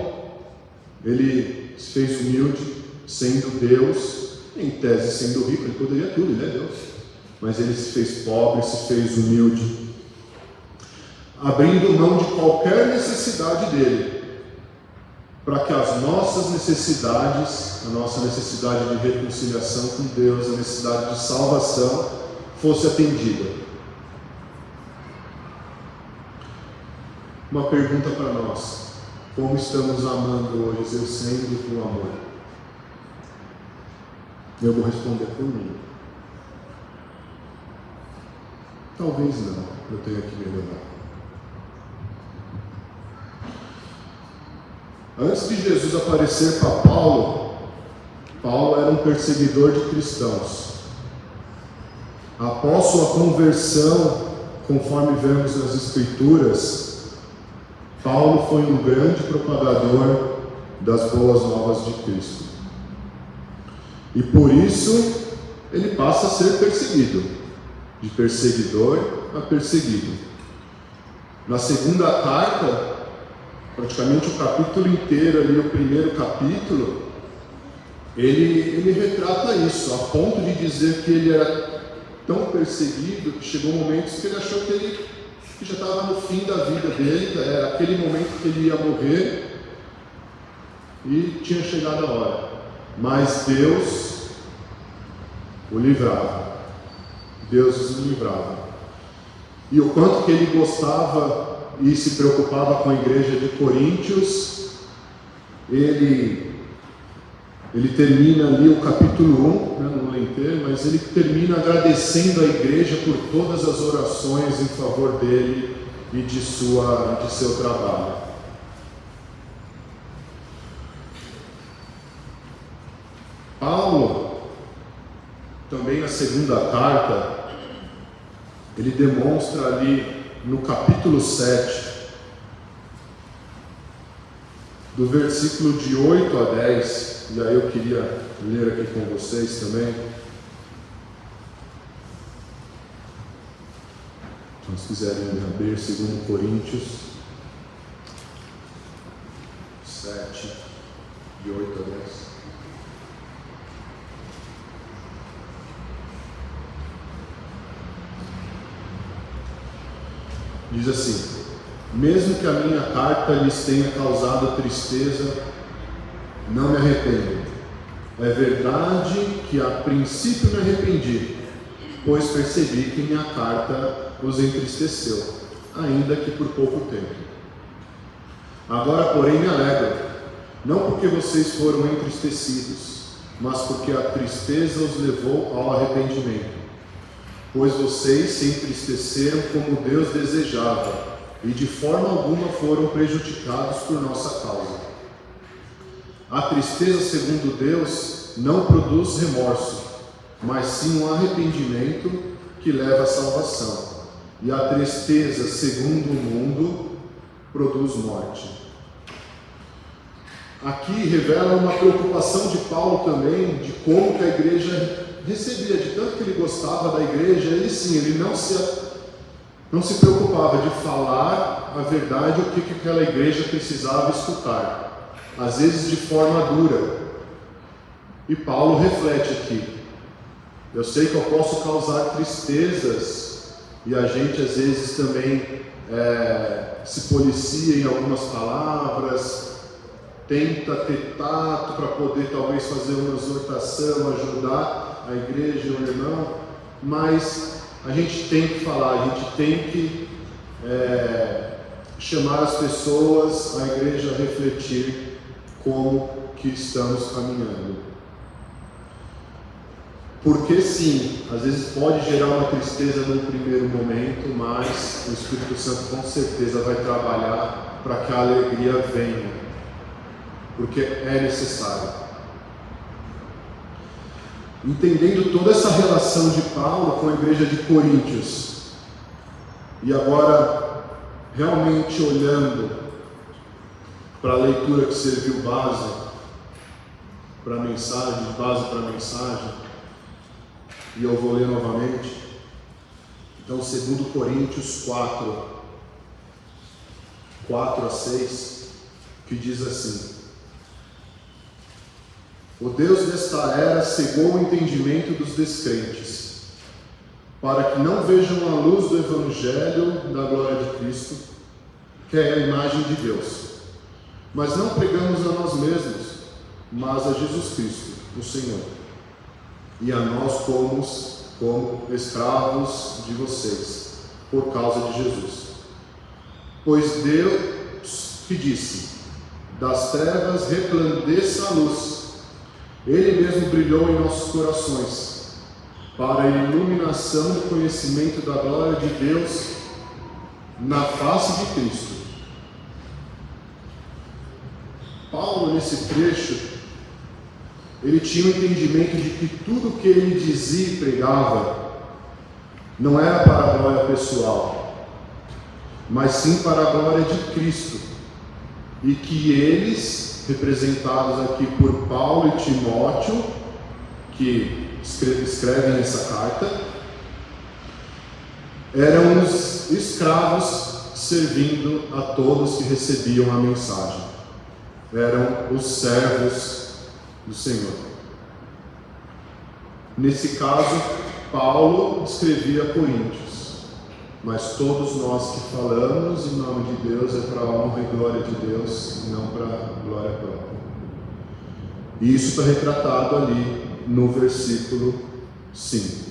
ele se fez humilde, sendo Deus, em tese sendo rico, ele poderia tudo, ele é Deus. Mas ele se fez pobre, se fez humilde, abrindo mão de qualquer necessidade dele, para que as nossas necessidades, a nossa necessidade de reconciliação com Deus, a necessidade de salvação, fosse atendida. Uma pergunta para nós: como estamos amando hoje, exercendo o amor? Eu vou responder por mim. Talvez não, eu tenho que melhorar. Antes de Jesus aparecer para Paulo, Paulo era um perseguidor de cristãos. Após sua conversão, conforme vemos nas Escrituras, Paulo foi um grande propagador das boas novas de Cristo. E por isso, ele passa a ser perseguido, de perseguidor a perseguido. Na segunda carta, praticamente o capítulo inteiro ali, o primeiro capítulo, ele retrata isso, a ponto de dizer que ele era tão perseguido que chegou momentos que ele achou que ele já estava no fim da vida dele, era aquele momento que ele ia morrer e tinha chegado a hora. Mas Deus o livrava. Deus o livrava. E o quanto que ele gostava e se preocupava com a igreja de Coríntios, ele termina ali o capítulo 1, não lembro inteiro, mas ele termina agradecendo a igreja por todas as orações em favor dele e de seu trabalho. Paulo, também na segunda carta, ele demonstra ali no capítulo 7, do versículo de 8 a 10, e aí eu queria ler aqui com vocês também. Se quiserem abrir 2 Coríntios 7, de 8 a 10. Diz assim: mesmo que a minha carta lhes tenha causado tristeza, não me arrependo. É verdade que a princípio me arrependi, pois percebi que minha carta os entristeceu, ainda que por pouco tempo. Agora, porém, me alegro, não porque vocês foram entristecidos, mas porque a tristeza os levou ao arrependimento. Pois vocês se entristeceram como Deus desejava, e de forma alguma foram prejudicados por nossa causa. A tristeza, segundo Deus, não produz remorso, mas sim um arrependimento que leva à salvação. E a tristeza, segundo o mundo, produz morte. Aqui revela uma preocupação de Paulo também, de como que a igreja recebia, de tanto que ele gostava da igreja, ele não se preocupava de falar a verdade, o que aquela igreja precisava escutar, às vezes de forma dura. E Paulo reflete aqui: eu sei que eu posso causar tristezas, e a gente às vezes também se policia em algumas palavras, tenta ter tato para poder talvez fazer uma exortação, ajudar a igreja e o irmão, mas a gente tem que falar, a gente tem que chamar as pessoas, a igreja a refletir como que estamos caminhando. Porque sim, às vezes pode gerar uma tristeza num primeiro momento, mas o Espírito Santo com certeza vai trabalhar para que a alegria venha, porque é necessário. entendendo toda essa relação de Paulo com a igreja de Coríntios, e agora realmente olhando para a leitura que serviu base para a mensagem, e eu vou ler novamente. Então, 2 Coríntios 4 a 6, que diz assim: o Deus desta era cegou o entendimento dos descrentes, para que não vejam a luz do Evangelho da glória de Cristo, que é a imagem de Deus. Mas não pregamos a nós mesmos, mas a Jesus Cristo, o Senhor, e a nós como escravos de vocês, por causa de Jesus. Pois Deus que disse: das trevas resplandeça a luz, Ele mesmo brilhou em nossos corações, para a iluminação do conhecimento da glória de Deus na face de Cristo. Paulo, nesse trecho, ele tinha o entendimento de que tudo que ele dizia e pregava não era para a glória pessoal, mas sim para a glória de Cristo, e que eles, representados aqui por Paulo e Timóteo, que escrevem essa carta, eram os escravos servindo a todos que recebiam a mensagem. Eram os servos do Senhor. Nesse caso, Paulo escrevia a Coríntios, mas todos nós que falamos em nome de Deus é para a honra e glória de Deus, e não para a glória própria. E isso está retratado ali no versículo 5.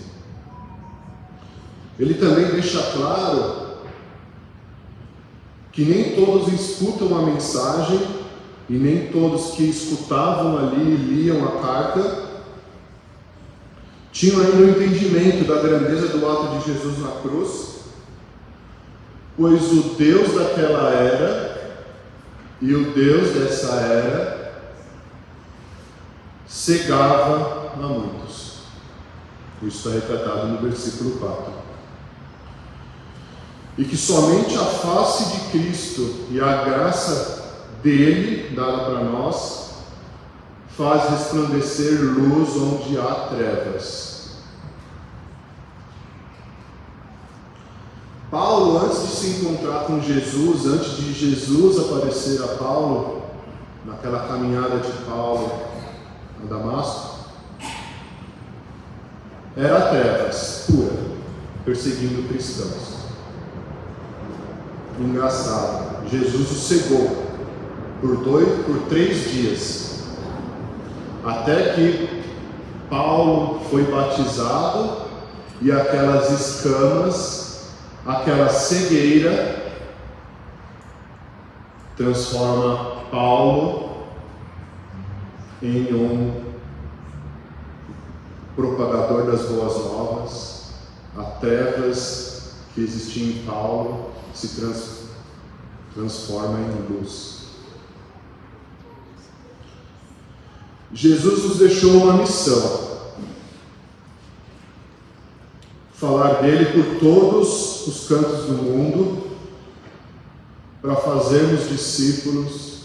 Ele também deixa claro que nem todos escutam a mensagem, e nem todos que escutavam ali e liam a carta tinham ainda o entendimento da grandeza do ato de Jesus na cruz, pois o Deus daquela era e o Deus dessa era cegava a muitos. Isso está retratado no versículo 4. E que somente a face de Cristo e a graça dele, dada para nós, faz resplandecer luz onde há trevas. Paulo, antes de se encontrar com Jesus, antes de Jesus aparecer a Paulo, naquela caminhada de Paulo a Damasco, era trevas pura, perseguindo cristãos. Engraçado, Jesus o cegou por 3 dias, até que Paulo foi batizado e aquelas escamas, aquela cegueira, transforma Paulo em um propagador das boas novas. As trevas que existiam em Paulo se transforma em luz. Jesus nos deixou uma missão: falar dele por todos os cantos do mundo, para fazermos discípulos,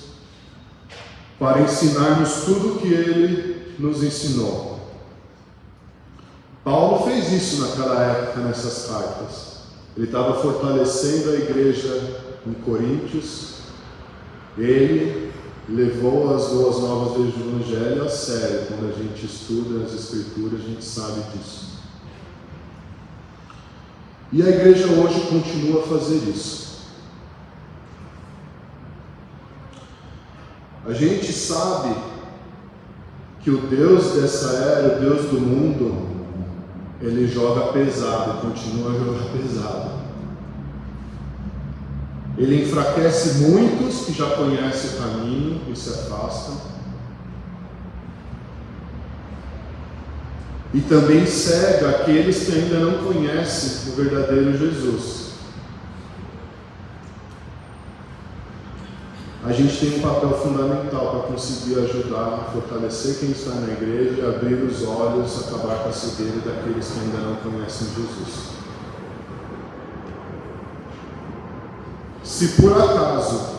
para ensinarmos tudo o que ele nos ensinou. Paulo fez isso naquela época, nessas cartas. Ele estava fortalecendo a igreja em Coríntios. Ele levou as boas novas do Evangelho a sério. Quando a gente estuda as Escrituras, a gente sabe disso. E a igreja hoje continua a fazer isso. A gente sabe que o Deus dessa era, o Deus do mundo, ele joga pesado, continua a jogar pesado. Ele enfraquece muitos que já conhecem o caminho e se afastam. E também cega aqueles que ainda não conhecem o verdadeiro Jesus. a gente tem um papel fundamental para conseguir ajudar a fortalecer quem está na igreja, abrir os olhos, acabar com a cegueira daqueles que ainda não conhecem Jesus. Se por acaso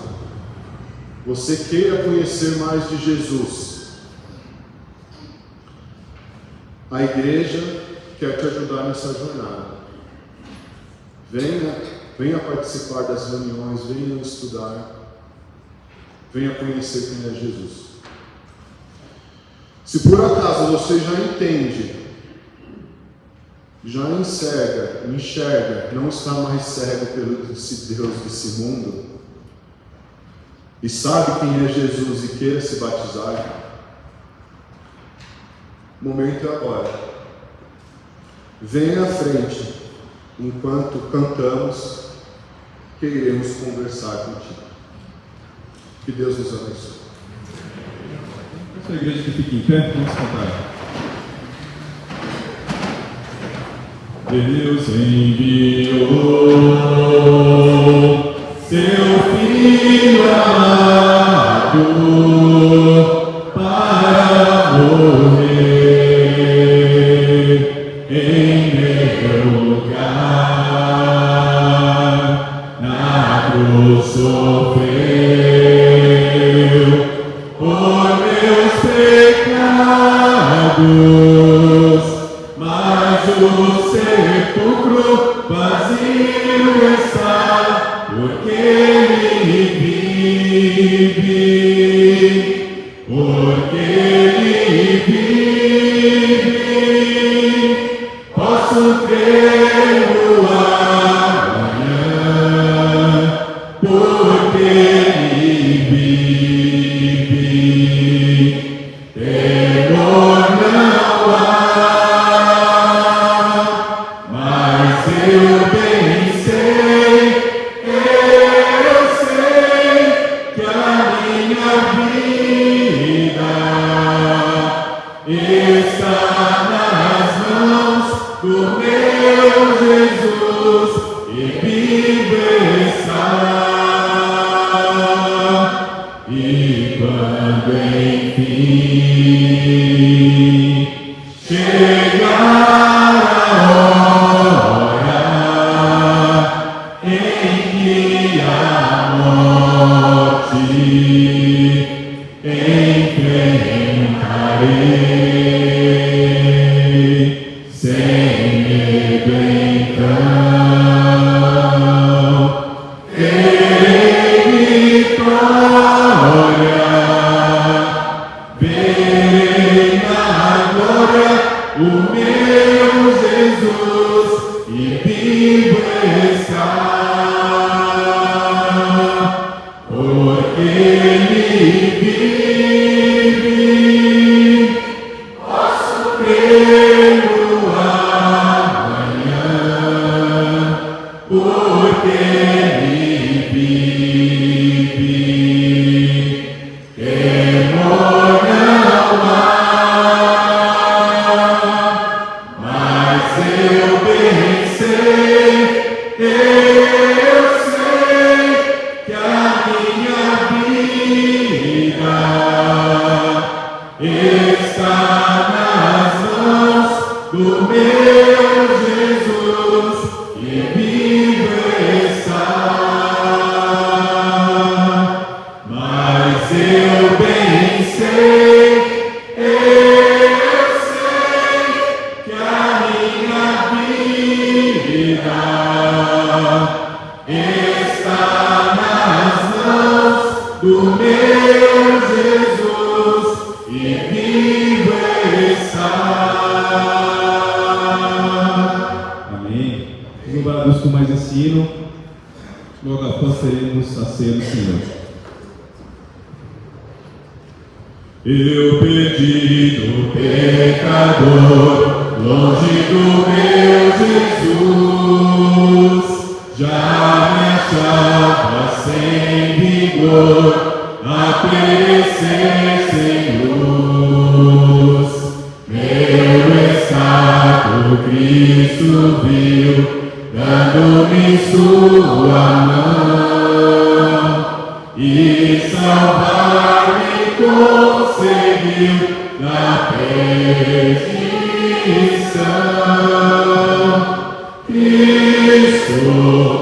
você queira conhecer mais de Jesus, a igreja quer te ajudar nessa jornada. Venha participar das reuniões, venha estudar, venha conhecer quem é Jesus. Se por acaso você já entende, já enxerga, não está mais cego pelo esse Deus desse mundo, e sabe quem é Jesus e queira se batizar, o momento é agora. Venha à frente, enquanto cantamos, queremos conversar contigo. Que Deus nos abençoe. Essa igreja que fica em pé, vamos cantar. Deus enviou seu Filho amado para morrer em meu lugar. Na cruz sofreu por meus pecados, mas o sepulcro vazio está, porque ele vive, porque ele vive, posso crer no amanhã, porque ele vive, temor não há. Eu bem sei que a minha vida está nas mãos do meu Jesus e vivo está. E quando enfim chegar a hora em que a morte enfrentarei, sem medo então terei vitória, verei na glória o meu Jesus e vivo está, porque ele vive, posso crer no amanhã, porque ele vive, temor não há. Mas eu bem sei que a minha vida está nas mãos do meu Jesus e vivo está. Mas eu bem sei que a minha vida está nas mãos do meu Jesus e vivo está. Amém. Louvados com mais esse hino, logo após teremos a ceia do Senhor. Eu perdido pecador, longe do meu Jesus, já me achava sem vigor, a perecer sem luz. Meu estado Cristo viu, dando-me sua mão, e salvar-me conseguiu na perdição. Cristo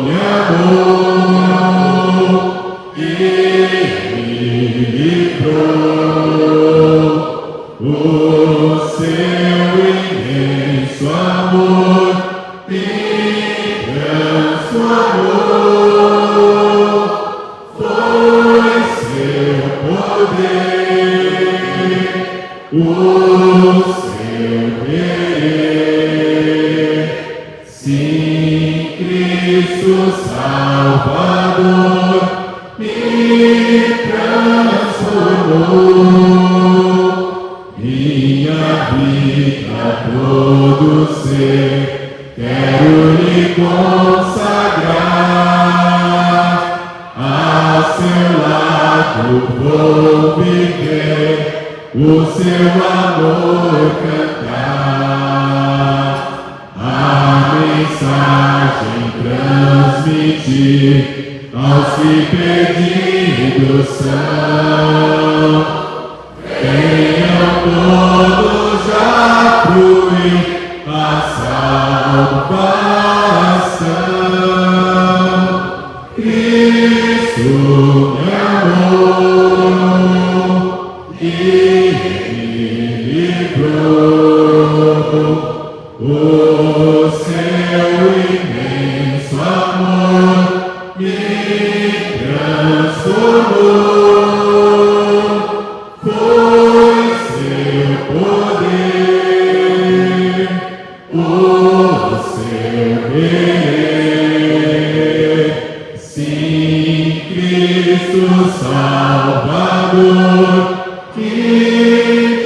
me amou e me livrou. O seu imenso amor me transformou. Foi seu poder, o seu querer. Sim, Cristo Salvador me transformou. Minha vida, todo ser, quero lhe consagrar. A seu lado vou viver, o seu amor cantar. A mensagem transmitir aos que perdidos são. Venham todos a fluir a salvação. Cristo me amou e me livrou. O seu imenso amor me transformou. Foi seu poder, o seu querer. Sim, Cristo Salvador que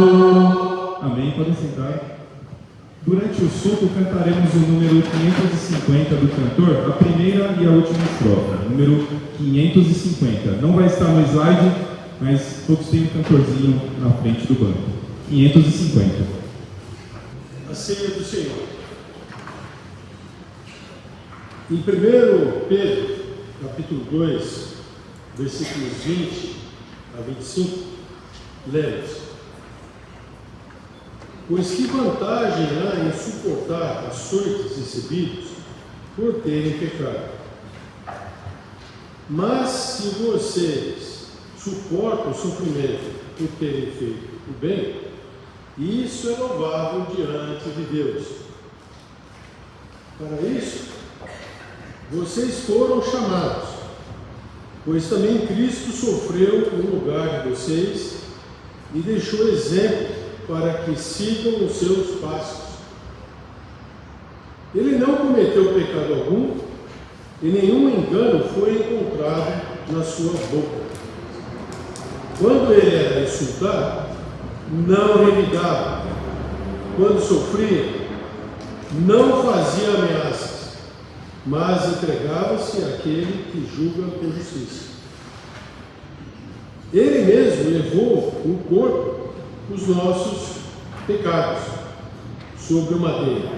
transformou. Amém. Podem sentar. Durante o sulco cantaremos o número 550 do cantor, a primeira e a última estrofe. Número 550. Não vai estar no slide, mas todos têm um cantorzinho na frente do banco. 550. A ceia do Senhor. Em 1 Pedro, capítulo 2, versículos 20 a 25, lemos: Pois que vantagem há em suportar açoites recebidos por terem pecado? Mas se vocês suportam o sofrimento por terem feito o bem, isso é louvável diante de Deus. Para isso, vocês foram chamados, pois também Cristo sofreu no lugar de vocês e deixou exemplo para que sigam os seus passos. Ele não cometeu pecado algum e nenhum engano foi encontrado na sua boca. Quando ele era insultado, não revidava. Quando sofria, não fazia ameaças, mas entregava-se àquele que julga com justiça. Ele mesmo levou no corpo os nossos pecados sobre o madeiro,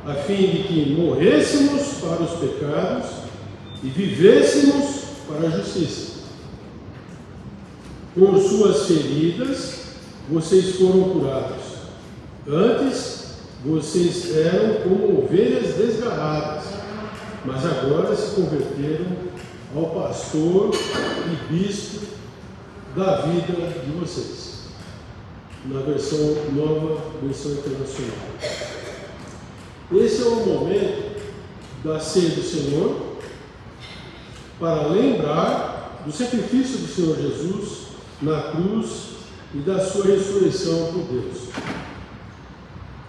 a fim de que morrêssemos para os pecados e vivêssemos para a justiça. Por suas feridas vocês foram curados. Antes vocês eram como ovelhas desgarradas, mas agora se converteram ao pastor e bispo da vida de vocês. Na nova versão internacional. Esse é o momento da ceia do Senhor para lembrar do sacrifício do Senhor Jesus na cruz e da sua ressurreição por Deus.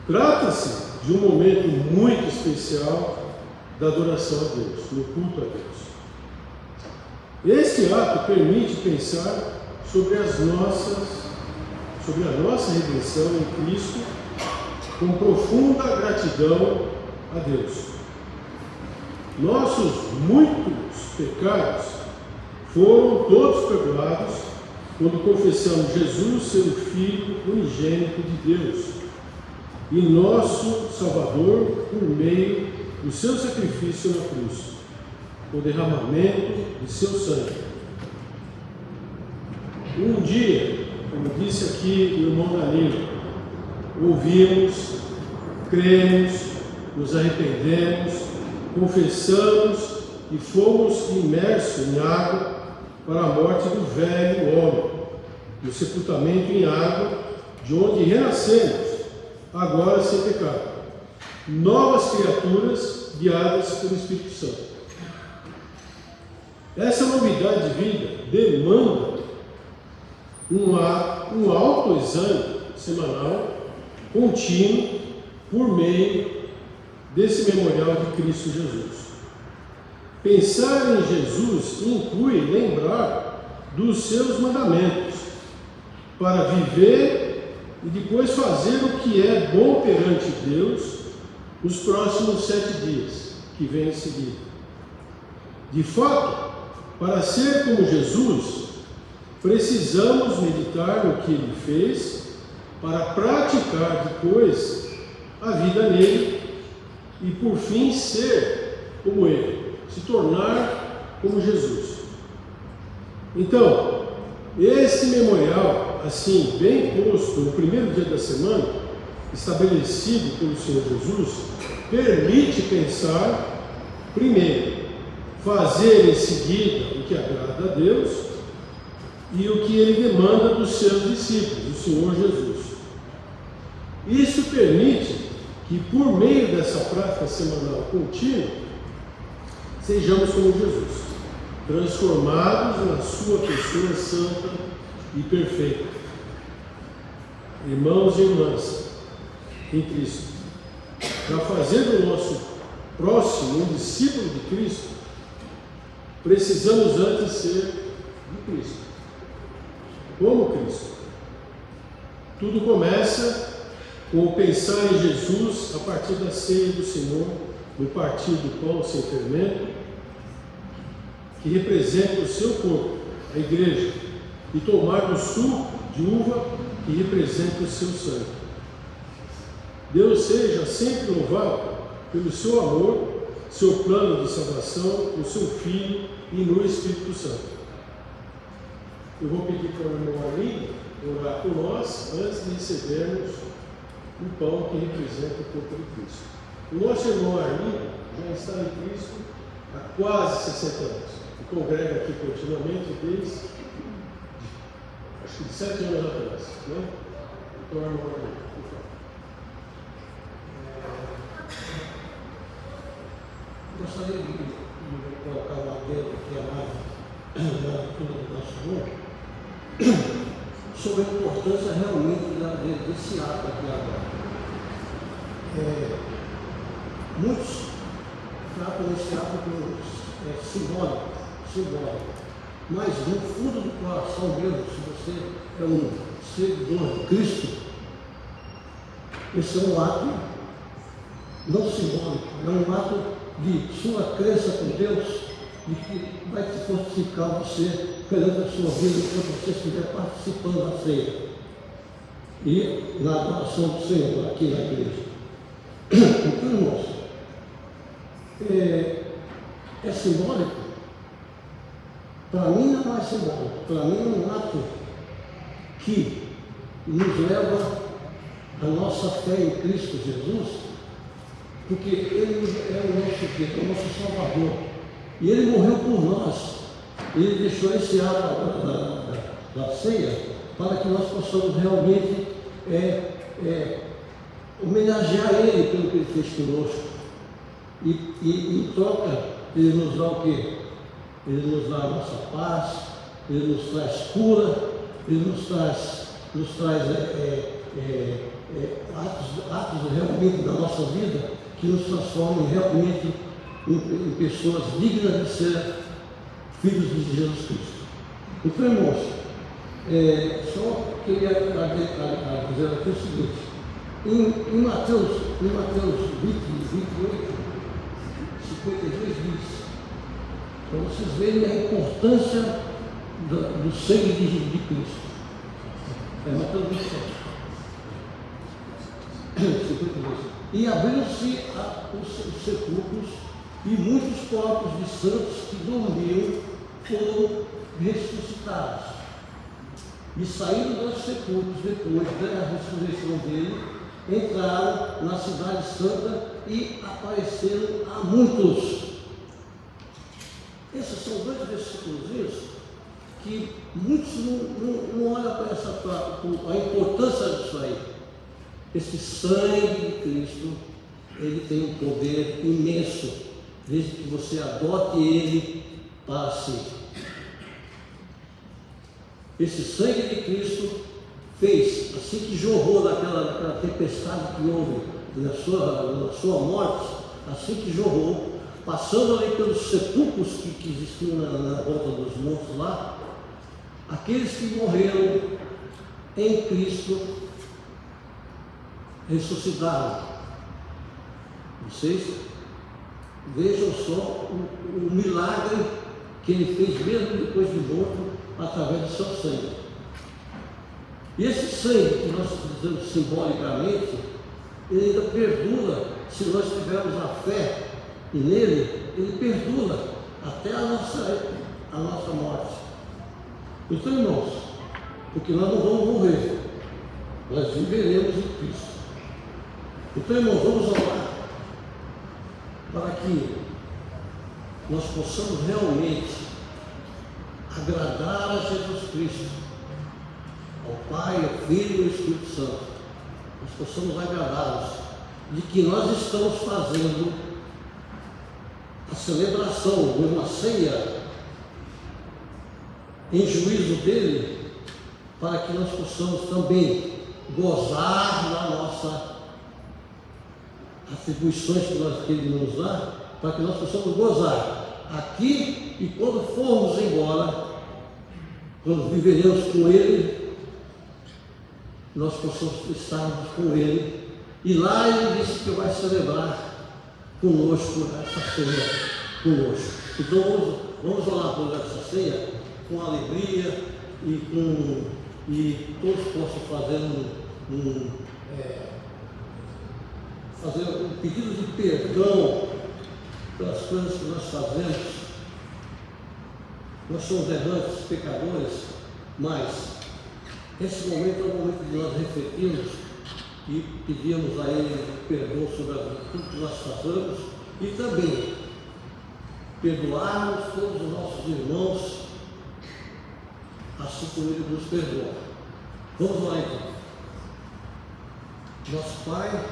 Trata-se de um momento muito especial da adoração a Deus, no culto a Deus. Este ato permite pensar sobre a nossa redenção em Cristo com profunda gratidão a Deus. Nossos muitos pecados foram todos perdoados quando confessamos Jesus ser o Filho unigênito de Deus e nosso Salvador por meio o seu sacrifício na cruz, o derramamento de seu sangue. Um dia, como disse aqui o irmão Danilo, ouvimos, cremos, nos arrependemos, confessamos e fomos imersos em água para a morte do velho homem, do sepultamento em água, de onde renascemos, agora sem pecado. Novas criaturas guiadas pelo Espírito Santo. Essa novidade de vida demanda um autoexame semanal, contínuo, por meio desse memorial de Cristo Jesus. Pensar em Jesus inclui lembrar dos seus mandamentos, para viver e depois fazer o que é bom perante Deus nos próximos 7 dias que vem em seguida. De fato, para ser como Jesus, precisamos meditar no que Ele fez para praticar depois a vida nele e, por fim, ser como Ele, se tornar como Jesus. Então, esse memorial, assim, bem posto no primeiro dia da semana, estabelecido pelo Senhor Jesus, permite pensar, primeiro, fazer em seguida o que agrada a Deus e o que Ele demanda dos seus discípulos, o Senhor Jesus. Isso permite que, por meio dessa prática semanal contínua, sejamos como Jesus, transformados na sua pessoa santa e perfeita. Irmãos e irmãs em Cristo, para fazer do nosso próximo um discípulo de Cristo, precisamos antes ser de Cristo, como Cristo. Tudo começa com o pensar em Jesus a partir da ceia do Senhor, no partir do pão sem fermento, que representa o seu corpo, a igreja, e tomar do suco de uva, que representa o seu sangue. Deus seja sempre louvado pelo seu amor, seu plano de salvação, no seu Filho e no Espírito Santo. Eu vou pedir para o irmão Arlindo orar por nós antes de recebermos o pão que representa o corpo de Cristo. O nosso irmão Arlindo já está em Cristo há quase 60 anos. E congrega aqui continuamente desde, acho que de 7 anos atrás. Né? Então, irmão Arlindo, por favor. Gostaria de colocar uma dentro que é na leitura do nosso mundo, sobre a importância realmente desse ato aqui agora. Muitos tratam esse ato como simbólico, mas no fundo do coração mesmo, se você é um seguidor de Cristo, esse é um ato não simbólico, é um ato de sua crença com Deus e que vai te fortificar você perante a sua vida enquanto você estiver participando da ceia e na adoração do Senhor aqui na igreja. Então, irmãos, é simbólico? Para mim não é simbólico, para mim é um ato que nos leva à nossa fé em Cristo Jesus, porque Ele é o nosso Salvador. E Ele morreu por nós. Ele deixou esse ato da ceia para que nós possamos realmente homenagear Ele pelo que Ele fez conosco. E em troca, Ele nos dá o quê? Ele nos dá a nossa paz, Ele nos traz cura, Ele nos traz atos realmente da nossa vida que nos transformam realmente em pessoas dignas de ser filhos de Jesus Cristo. Então, irmãos, só queria dizer aqui o seguinte: em Mateus 20, 28, 52 diz, para vocês verem a importância do sangue de Cristo. É Mateus 27. E abriram-se os sepulcros, e muitos corpos de santos que dormiam foram ressuscitados. E saindo dos sepulcros depois da ressurreição dele, entraram na cidade santa e apareceram a muitos. Esses são dois versículos que muitos não olham para a importância disso aí. Esse sangue de Cristo, ele tem um poder imenso, desde que você adote ele para si. Esse sangue de Cristo fez, assim que jorrou daquela tempestade que houve na sua morte, assim que jorrou, passando ali pelos sepulcros que existiam na volta dos montes lá, aqueles que morreram em Cristo ressuscitaram. Vocês vejam só o milagre que ele fez mesmo depois de morto, através do seu sangue. E esse sangue que nós utilizamos simbolicamente, ele ainda perdura, se nós tivermos a fé nele, ele perdura até a nossa morte. Então, irmãos, porque nós não vamos morrer, nós viveremos em Cristo. Então, irmãos, vamos orar para que nós possamos realmente agradar a Jesus Cristo, ao Pai, ao Filho e ao Espírito Santo. Nós possamos agradá-los de que nós estamos fazendo a celebração de uma ceia em juízo dele, para que nós possamos também gozar da nossa atribuições que ele nos dá, para que nós possamos gozar aqui e quando formos embora, quando viveremos com ele, nós possamos estarmos com ele. E lá ele disse que vai celebrar conosco essa ceia conosco. Então vamos orar por essa ceia com alegria e todos possam fazer um pedido de perdão pelas coisas que nós fazemos. Nós somos errantes, pecadores, mas esse momento é o momento de nós refletirmos e pedirmos a Ele perdão sobre tudo que nós fazemos e também perdoarmos todos os nossos irmãos, assim como Ele nos perdoa. Vamos lá então. Nosso Pai,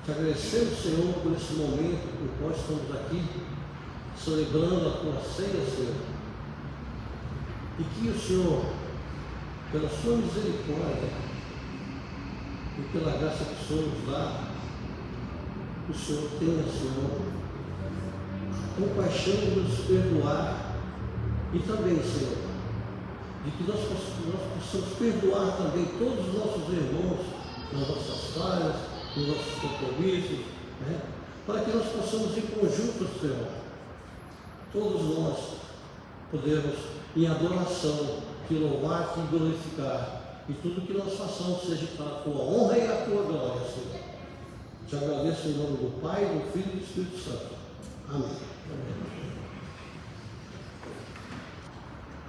te agradecemos, Senhor, por esse momento em que nós estamos aqui celebrando a tua ceia, Senhor, e que o Senhor, pela sua misericórdia e pela graça que o Senhor nos dá, o Senhor tenha, Senhor, a compaixão de nos perdoar e também, Senhor, de que nós possamos perdoar também todos os nossos irmãos nas nossas falhas, nos nossos compromissos, né? Para que nós possamos em conjunto, Senhor, todos nós podemos em adoração te louvar, te glorificar, e tudo que nós façamos seja para a tua honra e a tua glória, Senhor. Te agradeço em nome do Pai, do Filho e do Espírito Santo. Amém.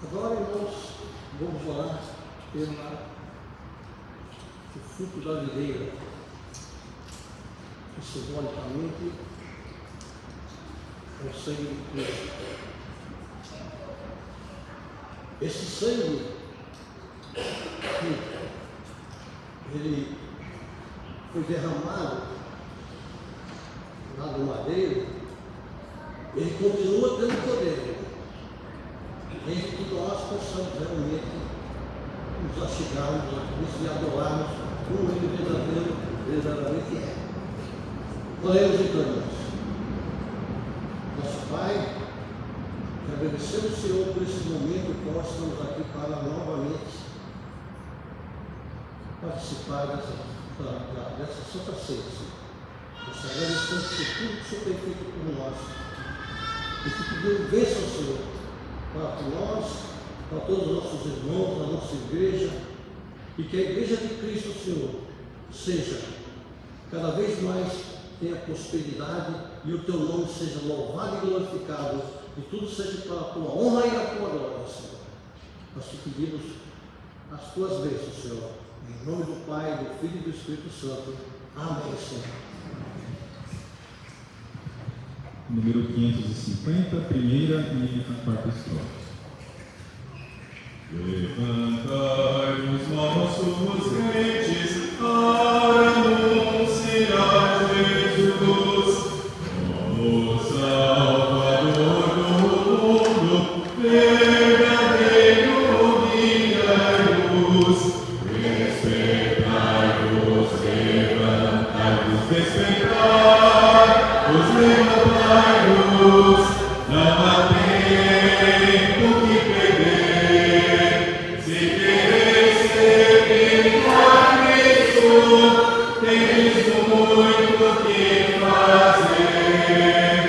Agora, irmãos, vamos orar pelo fruto da videira, que simbolicamente é o sangue de Cristo. Esse sangue, ele foi derramado lá do madeiro, ele continua tendo poder, desde que nós possamos realmente nos achegarmos a Cristo e adorarmos como Ele verdadeiramente é. Oremos então, irmãos. Nosso Pai, te agradecemos, Senhor, por esse momento que nós estamos aqui para novamente participar dessa Santa Ceia, Senhor. Nós te agradecemos por tudo que o Senhor tem feito por nós. E que pedimos bênção, Senhor, para nós, para todos os nossos irmãos, a nossa igreja, e que a igreja de Cristo, Senhor, seja cada vez mais tenha prosperidade e o teu nome seja louvado e glorificado, e tudo seja para a tua honra e a tua glória, Senhor. Nós te pedimos as tuas bênçãos, Senhor, em nome do Pai, do Filho e do Espírito Santo. Amém, Senhor. Número 550, primeira e a quarta estrofe. Levantai os nossos crentes para anunciar Jesus, como Salvador do mundo, verdadeiro guia e luz. Respeitai-vos, levantai-vos, respeitai-vos, levantai-vos, não há tempo que perder. Se quereis servir a Cristo, teis muito que fazer.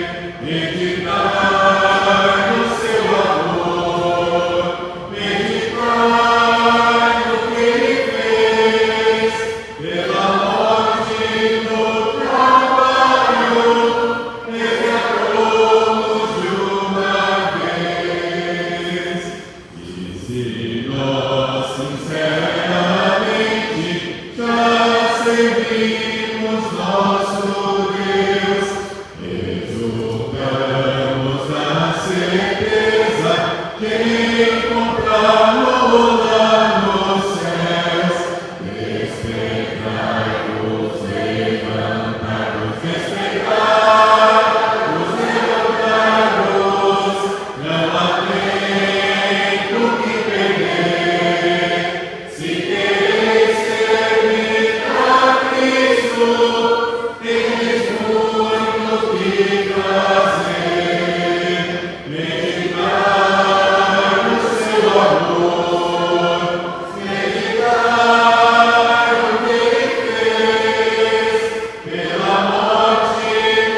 Meditai no seu amor, meditai no que ele fez, pela morte no Calvário, resgatou-nos de uma vez. E se nós sinceramente já servimos nosso Deus, exultamos na certeza de encontrá-lo lá nos céus. Respeitai-vos, levantai-vos, respeitai-vos, levantai-vos, não há tempo que perder. Se quereis servir a Cristo, teis muito que fazer. Meditai no seu amor, meditai no que ele fez, pela morte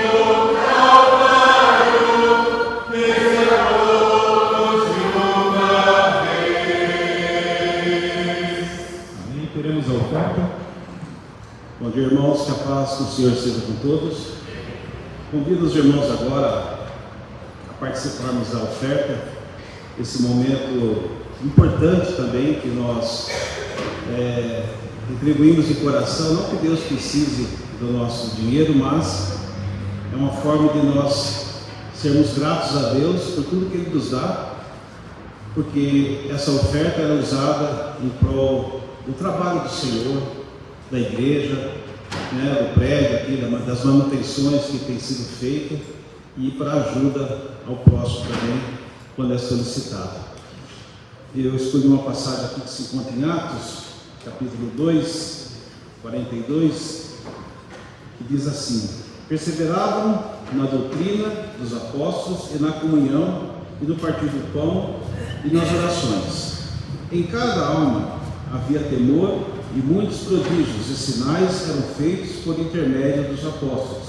no Calvário, resgatou-nos de uma vez. Amém. Teremos a oferta. Bom dia, irmãos, que a paz do Senhor seja com todos. Convido os irmãos agora a participarmos da oferta, esse momento importante também que nós retribuímos de coração, não que Deus precise do nosso dinheiro, mas é uma forma de nós sermos gratos a Deus por tudo que Ele nos dá, porque essa oferta era usada em prol do trabalho do Senhor, da igreja, do prédio aqui, das manutenções que tem sido feita, e para ajuda ao próximo também, quando é solicitado. Eu escolhi uma passagem aqui que se encontra em Atos, capítulo 2, 42, que diz assim: perseveravam na doutrina dos apóstolos e na comunhão e no partir do pão e nas orações. Em cada alma havia temor, e muitos prodígios e sinais eram feitos por intermédio dos apóstolos.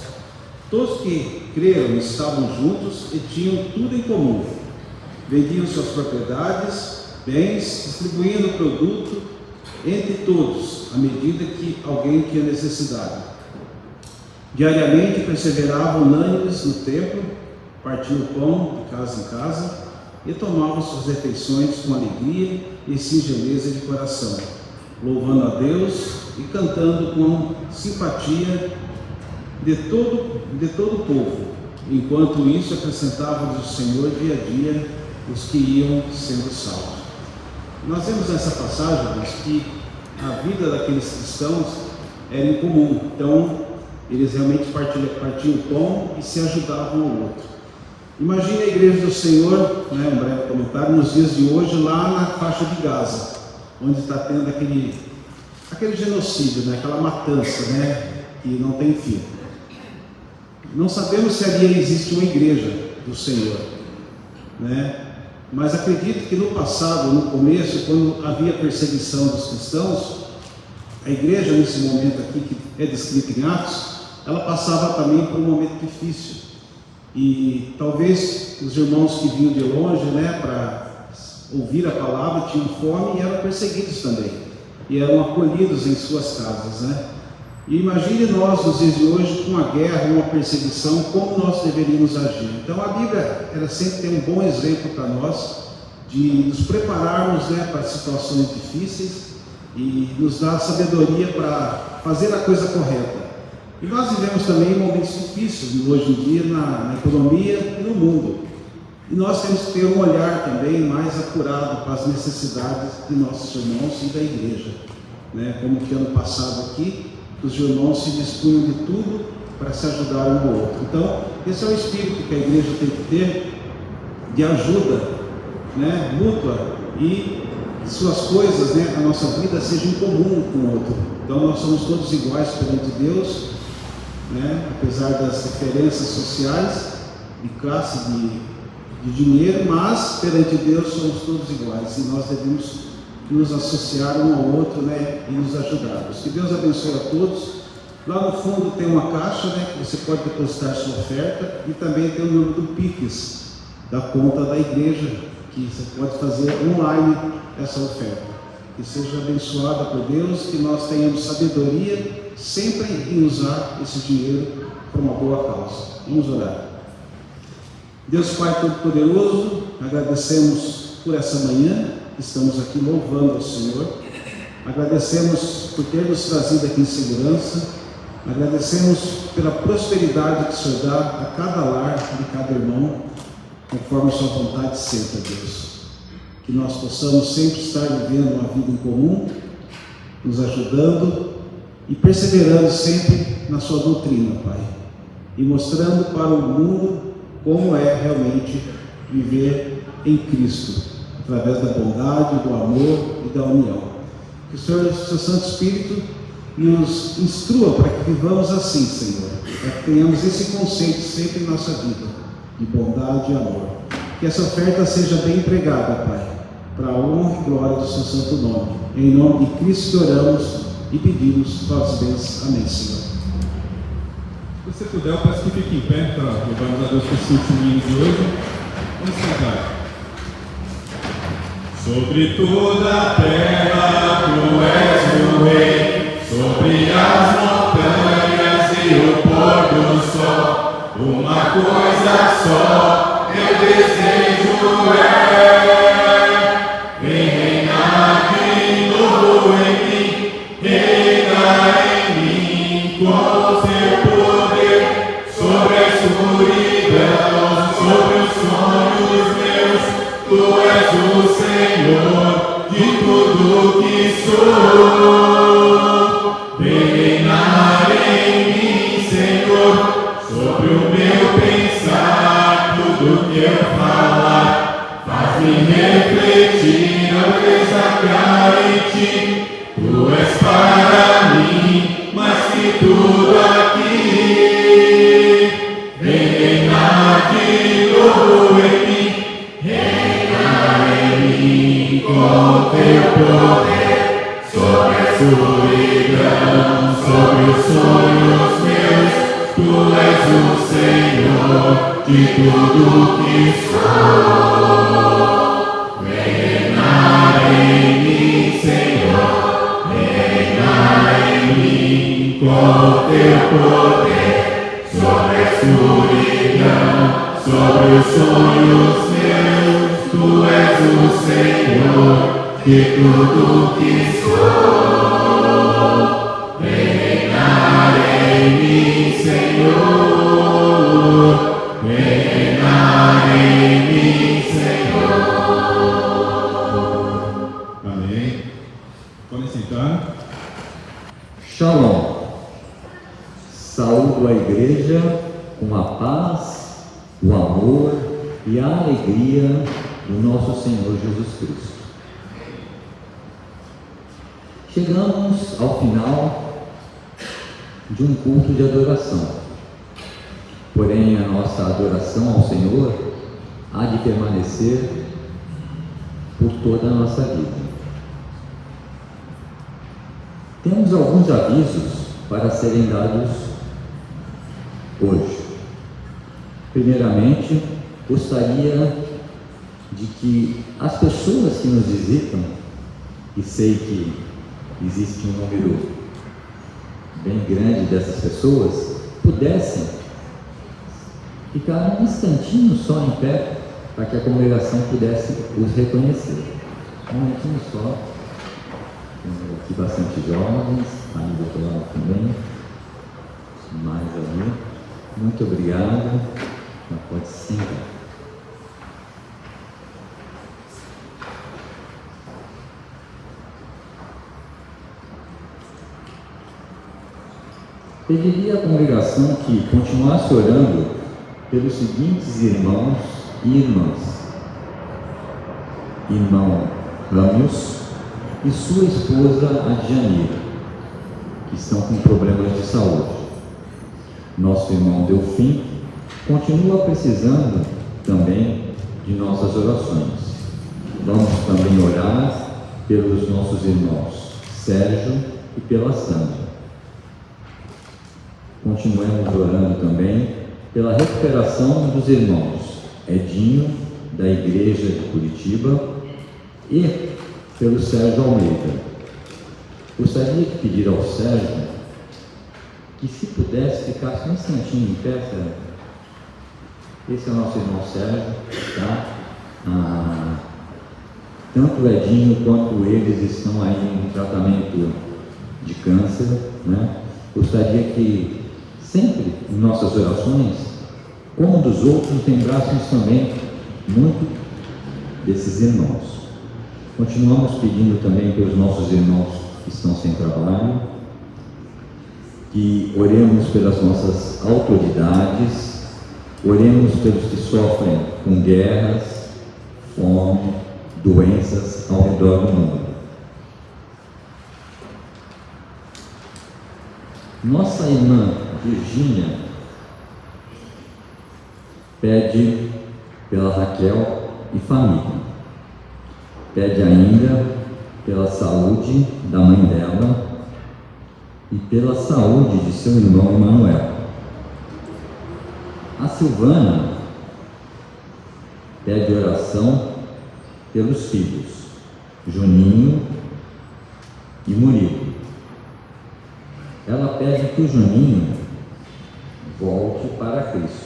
Todos que creram estavam juntos e tinham tudo em comum. Vendiam suas propriedades, bens, distribuindo o produto entre todos, à medida que alguém tinha necessidade. Diariamente perseveravam unânimes no templo, partiam o pão de casa em casa e tomavam suas refeições com alegria e singeleza de coração, louvando a Deus e cantando com simpatia de todo o povo. Enquanto isso, acrescentava o Senhor dia a dia os que iam sendo salvos. Nós vemos nessa passagem que a vida daqueles cristãos era em comum, então eles realmente partiam o pão e se ajudavam um ao outro. Imagine a igreja do Senhor, um breve comentário, nos dias de hoje, lá na faixa de Gaza, onde está tendo aquele genocídio, aquela matança, que não tem fim. Não sabemos se ali existe uma igreja do Senhor, mas acredito que no passado, no começo, quando havia perseguição dos cristãos, a igreja, nesse momento aqui que é descrito em Atos, ela passava também por um momento difícil. E talvez os irmãos que vinham de longe, para ouvir a palavra, tinham fome e eram perseguidos também. E eram acolhidos em suas casas, E imagine nós, nos dias de hoje, com uma guerra, uma perseguição, como nós deveríamos agir. Então a Bíblia, ela sempre tem um bom exemplo para nós, de nos prepararmos, né, para situações difíceis e nos dar sabedoria para fazer a coisa correta. E nós vivemos também momentos difíceis hoje em dia na economia e no mundo. E nós temos que ter um olhar também mais apurado para as necessidades de nossos irmãos e da igreja, né? Como que ano passado aqui, os irmãos se dispunham de tudo para se ajudar um ao outro. Então, esse é o espírito que a igreja tem que ter, de ajuda, né, mútua, e que suas coisas, né, a nossa vida seja em comum com o outro. Então nós somos todos iguais perante Deus, né, apesar das diferenças sociais, de classe, de dinheiro, mas perante Deus somos todos iguais e nós devemos nos associar um ao outro, né, e nos ajudarmos. Que Deus abençoe a todos. Lá no fundo tem uma caixa, né, que você pode depositar sua oferta, e também tem o número do Pix, da conta da igreja, que você pode fazer online essa oferta. Que seja abençoada por Deus, que nós tenhamos sabedoria sempre em usar esse dinheiro para uma boa causa. Vamos orar. Deus Pai Todo-Poderoso, agradecemos por essa manhã, estamos aqui louvando ao Senhor, agradecemos por ter nos trazido aqui em segurança, agradecemos pela prosperidade que o Senhor dá a cada lar, de cada irmão, conforme a sua vontade sempre, Deus. Que nós possamos sempre estar vivendo uma vida em comum, nos ajudando e perseverando sempre na sua doutrina, Pai, e mostrando para o mundo como é realmente viver em Cristo, através da bondade, do amor e da união. Que o Senhor, seu Santo Espírito, nos instrua para que vivamos assim, Senhor, para que tenhamos esse conceito sempre em nossa vida, de bondade e amor. Que essa oferta seja bem empregada, Pai, para a honra e glória do seu santo nome. Em nome de Cristo oramos e pedimos suas bênçãos. Amém, Senhor. Se você puder, eu peço que fique em pé para louvarmos a Deus por esse último hino de hoje. Vamos cantar. Sobre toda a terra tu és o rei, sobre as montanhas e o pôr do sol, uma coisa só eu desejo vem reinar de novo em mim, reina em mim com seu poder, sobre a escuridão, sobre os sonhos meus, tu és o Senhor de tudo que sou. Vem reinar em mim, Senhor, sobre o meu pensar, tudo que eu falar, faz-me refletir, a destacar em ti. Tu és para mim, mais que tudo aqui. Vem reinar de novo em mim, com teu poder, sobre a escuridão, sobre os sonhos meus, tu és o Senhor de tudo que sou. Vem reinar em mim, Senhor, reinar em mim, com teu poder, sobre a escuridão, sobre os sonhos meus, tu és o Senhor de tudo que sou. Vem reinar em mim, Senhor. Vem reinar em mim, Senhor. Amém. Podem sentar. Shalom. Saúdo a igreja com a paz, o amor e a alegria do nosso Senhor Jesus Cristo. Chegamos ao final de um culto de adoração. Porém, a nossa adoração ao Senhor há de permanecer por toda a nossa vida. Temos alguns avisos para serem dados hoje. Primeiramente, gostaria de que as pessoas que nos visitam, e sei que existe um número bem grande dessas pessoas pudessem ficar um instantinho só em pé para que a congregação pudesse os reconhecer. Um momentinho só. Temos aqui bastante jovens, ali do outro lado também, mais ali. Muito obrigado. Já pode se sentar. Pediria à congregação que continuasse orando pelos seguintes irmãos e irmãs: irmão Ramos e sua esposa Adjanira, que estão com problemas de saúde. Nosso irmão Delfim continua precisando também de nossas orações. Vamos também orar pelos nossos irmãos Sérgio e pela Sandra. Continuemos orando também pela recuperação dos irmãos Edinho, da Igreja de Curitiba, e pelo Sérgio Almeida. Gostaria de pedir ao Sérgio que, se pudesse, ficasse um instantinho em pé, Sérgio. Esse é o nosso irmão Sérgio, tá? Tanto o Edinho quanto eles estão aí em tratamento de câncer, né? Gostaria que sempre em nossas orações, como dos outros, lembrássemos também muito desses irmãos. Continuamos pedindo também pelos nossos irmãos que estão sem trabalho, que oremos pelas nossas autoridades, oremos pelos que sofrem com guerras, fome, doenças ao redor do mundo. Nossa irmã Virgínia pede pela Raquel e família. Pede ainda pela saúde da mãe dela e pela saúde de seu irmão Emanuel. A Silvana pede oração pelos filhos Juninho e Murilo. Ela pede que o Juninho volte para Cristo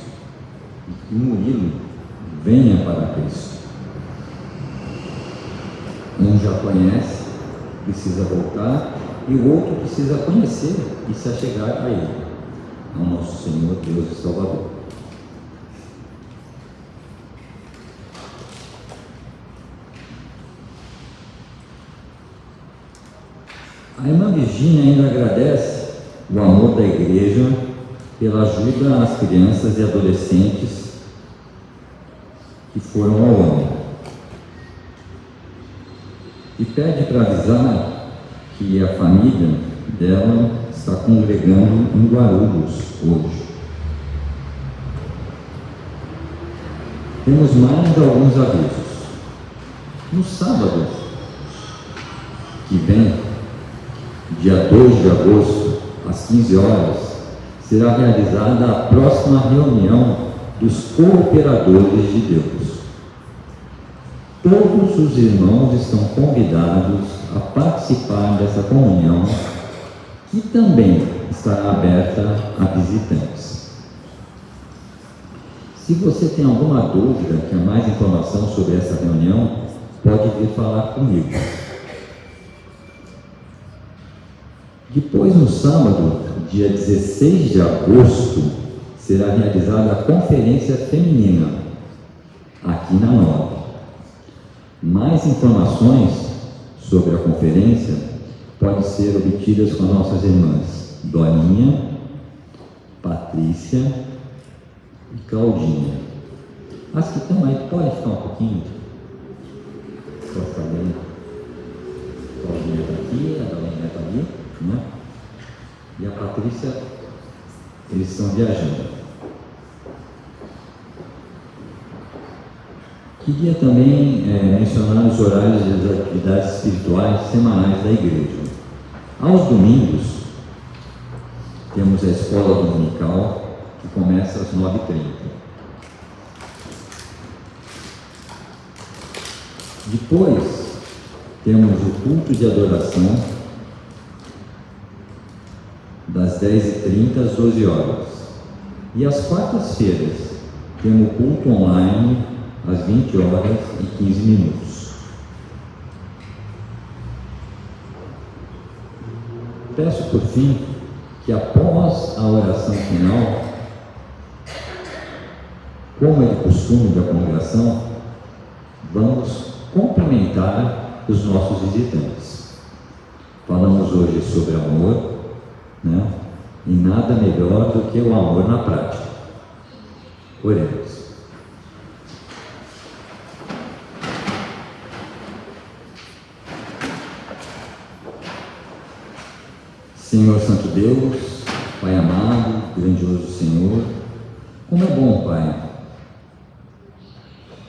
e que o Murilo venha para Cristo. Um já conhece, precisa voltar, e o outro precisa conhecer e se achegar a Ele, ao nosso Senhor Deus e Salvador. A irmã Virgínia ainda agradece o amor da igreja pela ajuda às crianças e adolescentes que foram ao ano. E pede para avisar que a família dela está congregando em Guarulhos hoje. Temos mais alguns avisos. No sábado que vem, dia 2 de agosto, às 15 horas, será realizada a próxima reunião dos cooperadores de Deus. Todos os irmãos estão convidados a participar dessa comunhão, que também estará aberta a visitantes. Se você tem alguma dúvida, quer mais informação sobre essa reunião, pode vir falar comigo. Depois, no sábado, dia 16 de agosto, será realizada a Conferência Feminina, aqui na Nova. Mais informações sobre a conferência podem ser obtidas com nossas irmãs Dorinha, Patrícia e Claudinha. As que estão aí, podem ficar um pouquinho? Só saber. Claudinha está aqui, a Dorinha está ali, né? E a Patrícia, eles estão viajando. Queria também mencionar os horários das atividades espirituais semanais da igreja. Aos domingos, temos a escola dominical, que começa às 9h30. Depois, temos o culto de adoração, das das 10h30 às 12 horas. E às quartas-feiras, temos culto online às 20h15. Peço por fim que após a oração final, como é de costume da congregação, vamos cumprimentar os nossos visitantes. Falamos hoje sobre amor, né? E nada melhor do que o amor na prática. Oremos. Senhor Santo Deus, Pai amado, grandioso Senhor, como é bom, Pai,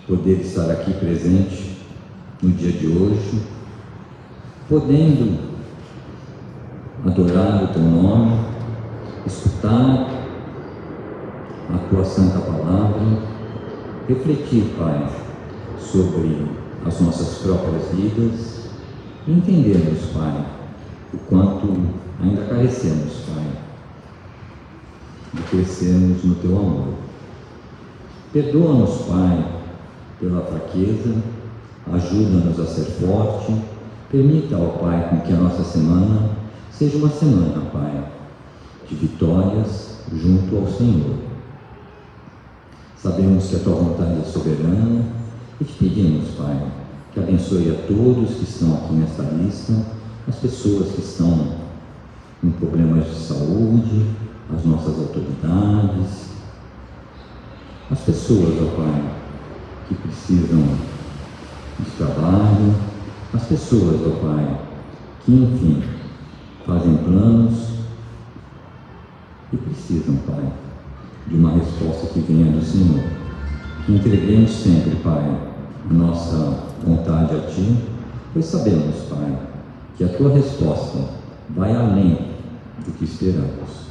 poder estar aqui presente no dia de hoje, podendo adorar o Teu nome, escutar a Tua Santa Palavra, refletir, Pai, sobre as nossas próprias vidas e entendermos, Pai, o quanto ainda carecemos, Pai, de crescermos no Teu amor. Perdoa-nos, Pai, pela fraqueza, ajuda-nos a ser forte, permita, ó Pai, com que a nossa semana seja uma semana, Pai, de vitórias junto ao Senhor. Sabemos que a Tua vontade é soberana e te pedimos, Pai, que abençoe a todos que estão aqui nesta lista, as pessoas que estão com problemas de saúde, as nossas autoridades, as pessoas, ó Pai, que precisam de trabalho, as pessoas, ó Pai, que enfim fazem planos e precisam, Pai, de uma resposta que venha do Senhor. Que entreguemos sempre, Pai, a nossa vontade a Ti, pois sabemos, Pai, que a Tua resposta vai além do que esperamos.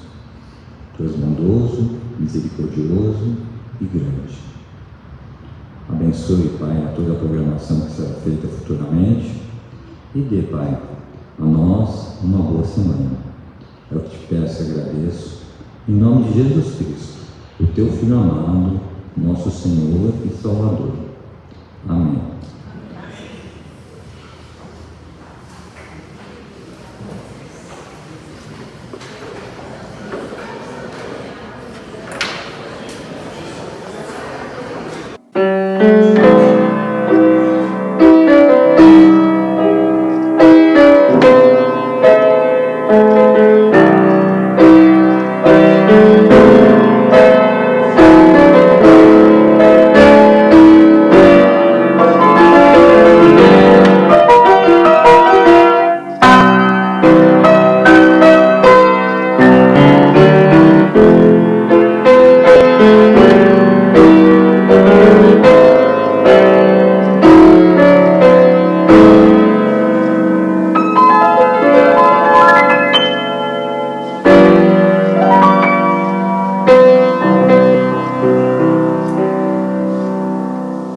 Tu és bondoso, misericordioso e grande. Abençoe, Pai, a toda a programação que será feita futuramente e dê, Pai, a nós uma boa semana. É o que te peço e agradeço, em nome de Jesus Cristo, o Teu Filho amado, nosso Senhor e Salvador. Amém.